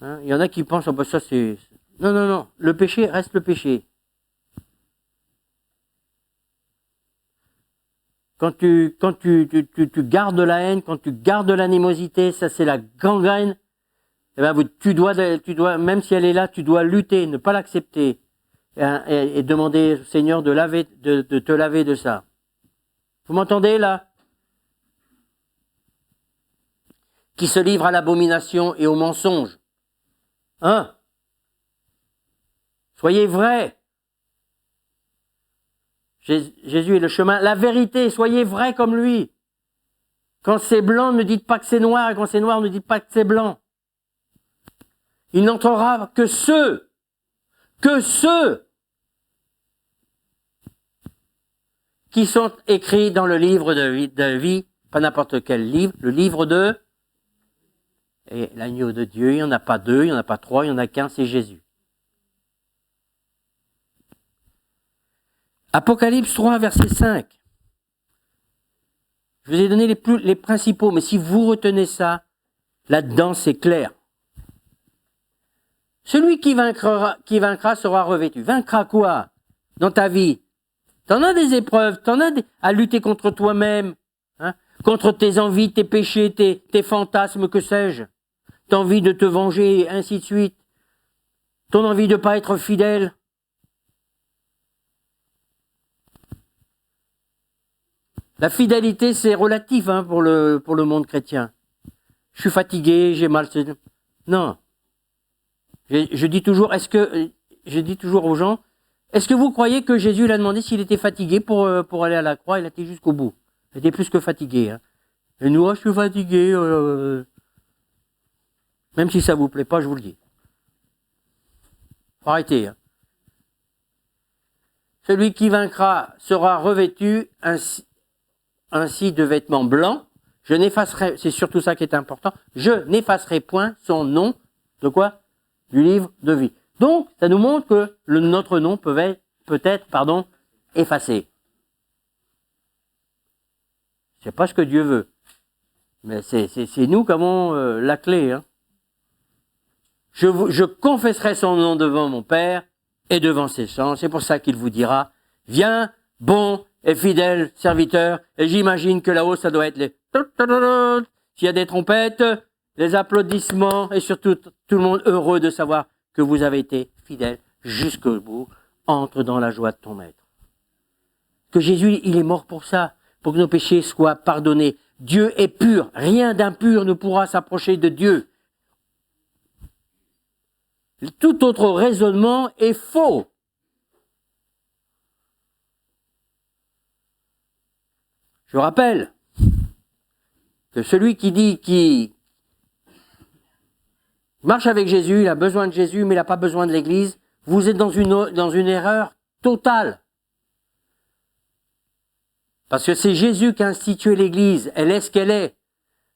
Speaker 4: Il y en a qui pensent, oh ben ça c'est... Non, le péché reste le péché. Quand tu gardes la haine, quand tu gardes l'animosité, ça c'est la gangrène. Eh ben, tu dois, même si elle est là, tu dois lutter, ne pas l'accepter et demander au Seigneur de te laver de ça. Vous m'entendez là? Qui se livre à l'abomination et au mensonge. Soyez vrais. Jésus est le chemin, la vérité, soyez vrais comme lui. Quand c'est blanc, ne dites pas que c'est noir, et quand c'est noir, ne dites pas que c'est blanc. Il n'entrera que ceux qui sont écrits dans le livre de vie, pas n'importe quel livre, le livre de... Et l'agneau de Dieu, il n'y en a pas deux, il n'y en a pas trois, il n'y en a qu'un, c'est Jésus. Apocalypse 3, verset 5. Je vous ai donné les principaux, mais si vous retenez ça, là-dedans, c'est clair. Celui qui vaincra sera revêtu. Vaincra quoi dans ta vie? T'en as des épreuves, t'en as à lutter contre toi-même, hein, contre tes envies, tes péchés, tes fantasmes, que sais-je. T'as envie de te venger, et ainsi de suite. Ton envie de ne pas être fidèle. La fidélité, c'est relatif pour le monde chrétien. Je suis fatigué, j'ai mal. Non. Je dis toujours aux gens, est-ce que vous croyez que Jésus l'a demandé s'il était fatigué pour aller à la croix? Il a été jusqu'au bout. Il était plus que fatigué. Hein. Et nous, je suis fatigué. Même si ça vous plaît pas, je vous le dis. Faut arrêter. Hein. Celui qui vaincra sera revêtu ainsi de vêtements blancs. Je n'effacerai, c'est surtout ça qui est important, je n'effacerai point son nom, de quoi? Du livre de vie. Donc, ça nous montre que notre nom peut être effacé. C'est pas ce que Dieu veut. Mais c'est nous qui avons la clé. Hein. Je confesserai son nom devant mon Père et devant ses saints. C'est pour ça qu'il vous dira, viens, bon et fidèle serviteur. Et j'imagine que là-haut, ça doit être les... S'il y a des trompettes, les applaudissements et surtout tout le monde heureux de savoir que vous avez été fidèle jusqu'au bout. Entre dans la joie de ton maître. Que Jésus, il est mort pour ça, pour que nos péchés soient pardonnés. Dieu est pur, rien d'impur ne pourra s'approcher de Dieu. Tout autre raisonnement est faux. Je rappelle que celui qui marche avec Jésus, il a besoin de Jésus, mais il n'a pas besoin de l'Église, vous êtes dans une erreur totale. Parce que c'est Jésus qui a institué l'Église, elle est ce qu'elle est.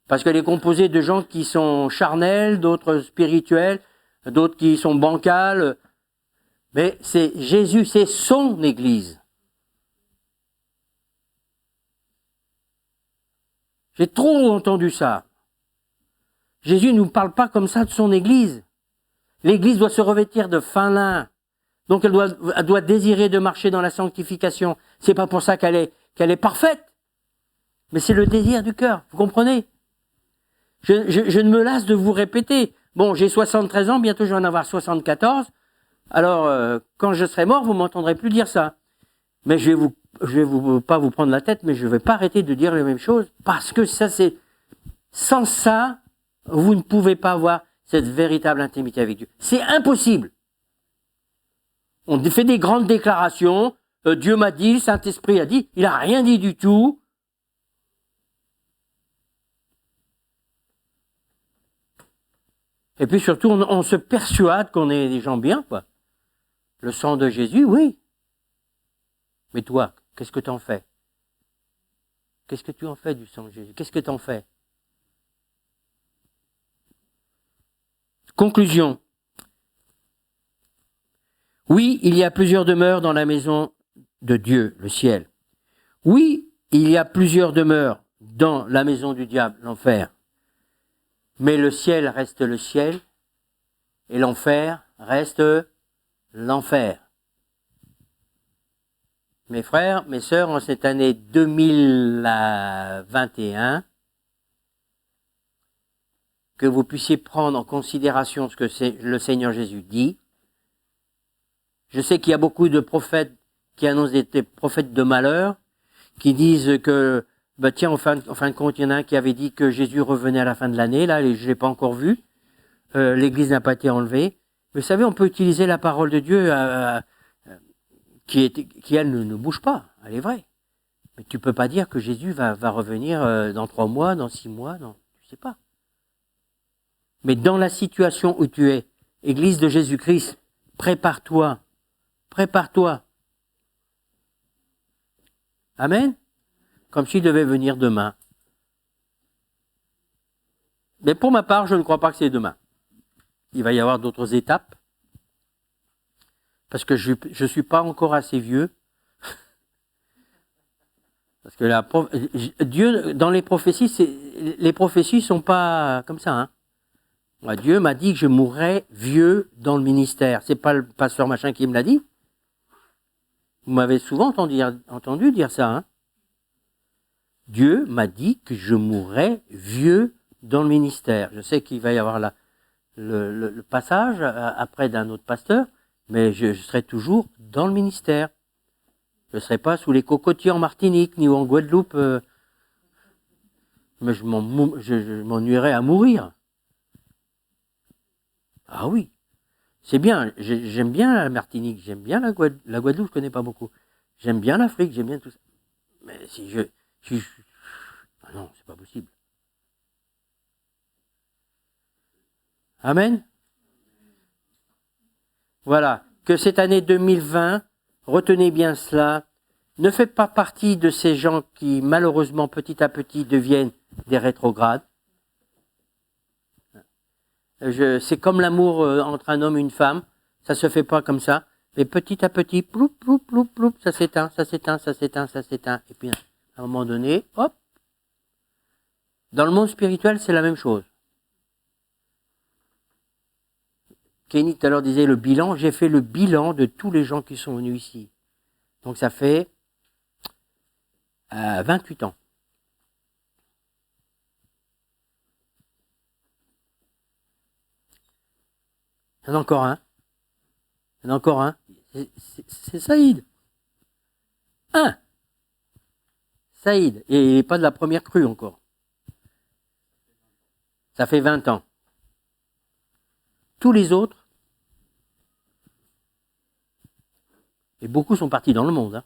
Speaker 4: Parce qu'elle est composée de gens qui sont charnels, d'autres spirituels, d'autres qui sont bancals. Mais c'est Jésus, c'est son Église. J'ai trop entendu ça. Jésus ne nous parle pas comme ça de son Église. L'Église doit se revêtir de fin lin. Donc elle doit désirer de marcher dans la sanctification. C'est pas pour ça qu'elle est parfaite. Mais c'est le désir du cœur. Vous comprenez? Je ne me lasse de vous répéter. Bon, j'ai 73 ans, bientôt je vais en avoir 74. Alors, quand je serai mort, vous m'entendrez plus dire ça. Mais je vais pas vous prendre la tête, mais je vais pas arrêter de dire les mêmes choses, parce que ça, sans ça, vous ne pouvez pas avoir cette véritable intimité avec Dieu. C'est impossible. On fait des grandes déclarations, Dieu m'a dit, le Saint-Esprit a dit, il n'a rien dit du tout. Et puis surtout, on se persuade qu'on est des gens bien, quoi. Le sang de Jésus, oui. Mais toi, qu'est-ce que tu en fais? Qu'est-ce que tu en fais du sang de Jésus? Qu'est-ce que tu en fais? Conclusion. Oui, il y a plusieurs demeures dans la maison de Dieu, le ciel. Oui, il y a plusieurs demeures dans la maison du diable, l'enfer. Mais le ciel reste le ciel et l'enfer reste l'enfer. Mes frères, mes sœurs, en cette année 2021, que vous puissiez prendre en considération ce que le Seigneur Jésus dit. Je sais qu'il y a beaucoup de prophètes qui annoncent des prophètes de malheur, qui disent que, tiens, en fin de compte, il y en a un qui avait dit que Jésus revenait à la fin de l'année, là, je ne l'ai pas encore vu, l'Église n'a pas été enlevée. Vous savez, on peut utiliser la parole de Dieu qui elle ne bouge pas. Elle est vraie. Mais tu ne peux pas dire que Jésus va revenir dans 3 mois, dans 6 mois, non, tu ne sais pas. Mais dans la situation où tu es, Église de Jésus-Christ, prépare-toi. Prépare-toi. Amen. Comme s'il devait venir demain. Mais pour ma part, je ne crois pas que c'est demain. Il va y avoir d'autres étapes. Parce que je ne suis pas encore assez vieux. Parce que Dieu, dans les prophéties sont pas comme ça. Hein. Moi, Dieu m'a dit que je mourrais vieux dans le ministère. C'est pas le pasteur machin qui me l'a dit. Vous m'avez souvent entendu dire ça. Hein. Dieu m'a dit que je mourrais vieux dans le ministère. Je sais qu'il va y avoir le passage après d'un autre pasteur, mais je serai toujours dans le ministère. Je ne serai pas sous les cocotiers en Martinique, ni en Guadeloupe. Mais je m'ennuierais à mourir. Ah oui, c'est bien. J'aime bien la Martinique, j'aime bien la Guadeloupe, je ne connais pas beaucoup. J'aime bien l'Afrique, j'aime bien tout ça. Mais ah non, c'est pas possible. Amen. Voilà, que cette année 2020, retenez bien cela, ne faites pas partie de ces gens qui, malheureusement, petit à petit, deviennent des rétrogrades. C'est comme l'amour entre un homme et une femme, ça se fait pas comme ça, mais petit à petit, ploup, ploup, ploup, ploup, ça s'éteint, ça s'éteint, ça s'éteint, ça s'éteint, et puis à un moment donné, hop. Dans le monde spirituel, c'est la même chose. Kenny tout à l'heure disait le bilan, j'ai fait le bilan de tous les gens qui sont venus ici. Donc ça fait 28 ans. Il y en a encore un. Il y en a encore un. C'est Saïd. Un. Saïd. Et il n'est pas de la première crue encore. Ça fait 20 ans. Tous les autres, et beaucoup sont partis dans le monde. Hein.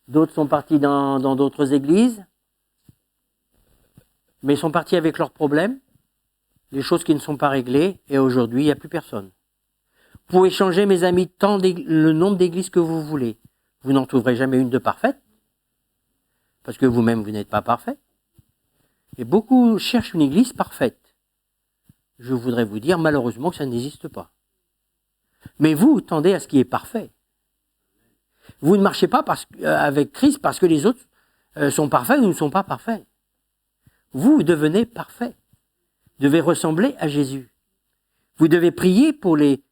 Speaker 4: D'autres sont partis dans d'autres églises, mais ils sont partis avec leurs problèmes, les choses qui ne sont pas réglées, et aujourd'hui, il n'y a plus personne. Vous pouvez changer, mes amis, le nombre d'églises que vous voulez. Vous n'en trouverez jamais une de parfaite, parce que vous-même, vous n'êtes pas parfait. Et beaucoup cherchent une église parfaite. Je voudrais vous dire, malheureusement, que ça n'existe pas. Mais vous tendez à ce qui est parfait. Vous ne marchez pas avec Christ parce que les autres sont parfaits ou ne sont pas parfaits. Vous devenez parfait. Vous devez ressembler à Jésus. Vous devez prier pour les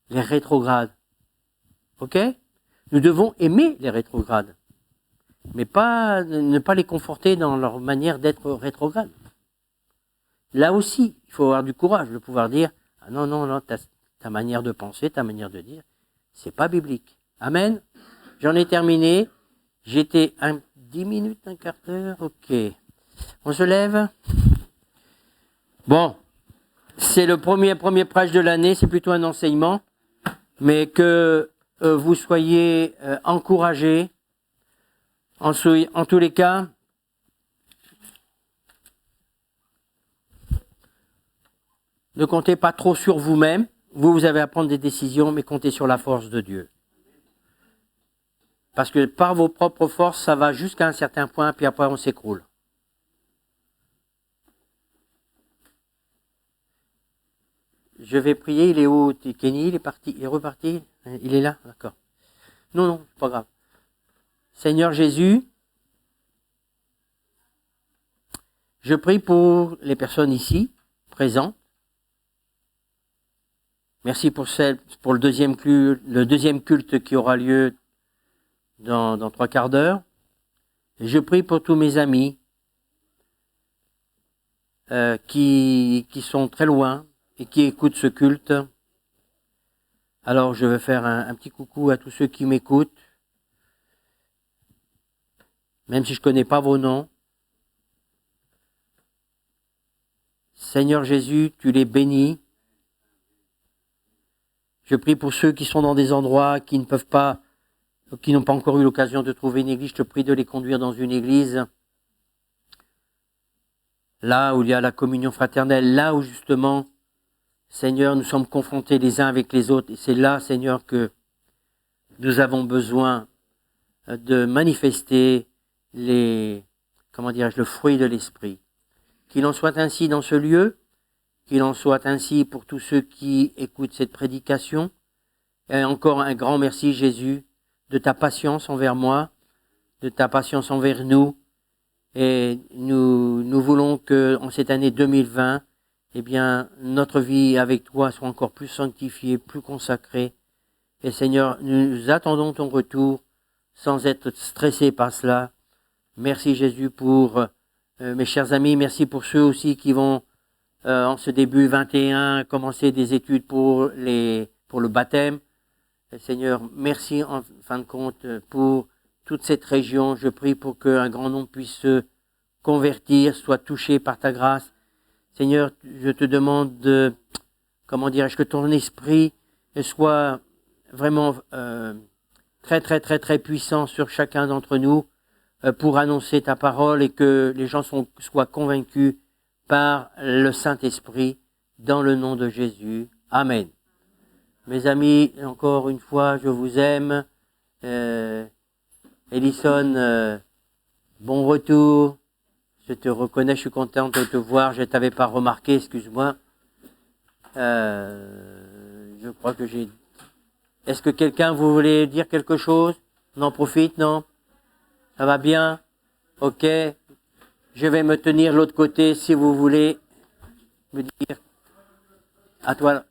Speaker 4: rétrogrades. Ok ? Nous devons aimer les rétrogrades. Mais ne pas les conforter dans leur manière d'être rétrogrades. Là aussi, il faut avoir du courage de pouvoir dire « Ah non, ta manière de penser, ta manière de dire, c'est pas biblique. » Amen. J'en ai terminé. J'étais 10 minutes, un quart d'heure. Ok. On se lève. Bon. C'est le premier prêche de l'année. C'est plutôt un enseignement. Mais que vous soyez encouragés. En tous les cas, ne comptez pas trop sur vous-même. Vous avez à prendre des décisions, mais comptez sur la force de Dieu. Parce que par vos propres forces, ça va jusqu'à un certain point, puis après on s'écroule. Je vais prier, il est où, Kenny? Il est parti, il est reparti? Il est là? D'accord. Non, c'est pas grave. Seigneur Jésus, je prie pour les personnes ici, présentes. Merci pour le deuxième culte qui aura lieu dans 3 quarts d'heure. Et je prie pour tous mes amis qui sont très loin et qui écoutent ce culte. Alors je vais faire un petit coucou à tous ceux qui m'écoutent, même si je ne connais pas vos noms. Seigneur Jésus, tu les bénis. Je prie pour ceux qui sont dans des endroits qui ne peuvent pas qui n'ont pas encore eu l'occasion de trouver une église, je te prie de les conduire dans une église, là où il y a la communion fraternelle, là où justement, Seigneur, nous sommes confrontés les uns avec les autres. Et c'est là, Seigneur, que nous avons besoin de manifester le fruit de l'Esprit. Qu'il en soit ainsi dans ce lieu, qu'il en soit ainsi pour tous ceux qui écoutent cette prédication. Et encore un grand merci, Jésus, de ta patience envers moi, de ta patience envers nous. Et nous voulons que en cette année 2020, eh bien, notre vie avec toi soit encore plus sanctifiée, plus consacrée. Et Seigneur, nous attendons ton retour sans être stressés par cela. Merci Jésus pour mes chers amis. Merci pour ceux aussi qui vont, en ce début 21, commencer des études pour le baptême. Et Seigneur, merci en fin de compte pour toute cette région. Je prie pour qu'un grand nombre puisse se convertir, soit touché par ta grâce. Seigneur, je te demande que ton esprit soit vraiment très, très, très, très puissant sur chacun d'entre nous pour annoncer ta parole et que les gens soient convaincus par le Saint-Esprit dans le nom de Jésus. Amen. Mes amis, encore une fois, je vous aime. Ellison, bon retour. Je te reconnais, je suis content de te voir. Je ne t'avais pas remarqué, excuse-moi. Je crois que j'ai... Est-ce que quelqu'un, vous voulez dire quelque chose? On en profite, non? Ça va bien? Ok. Je vais me tenir de l'autre côté si vous voulez me dire. À toi.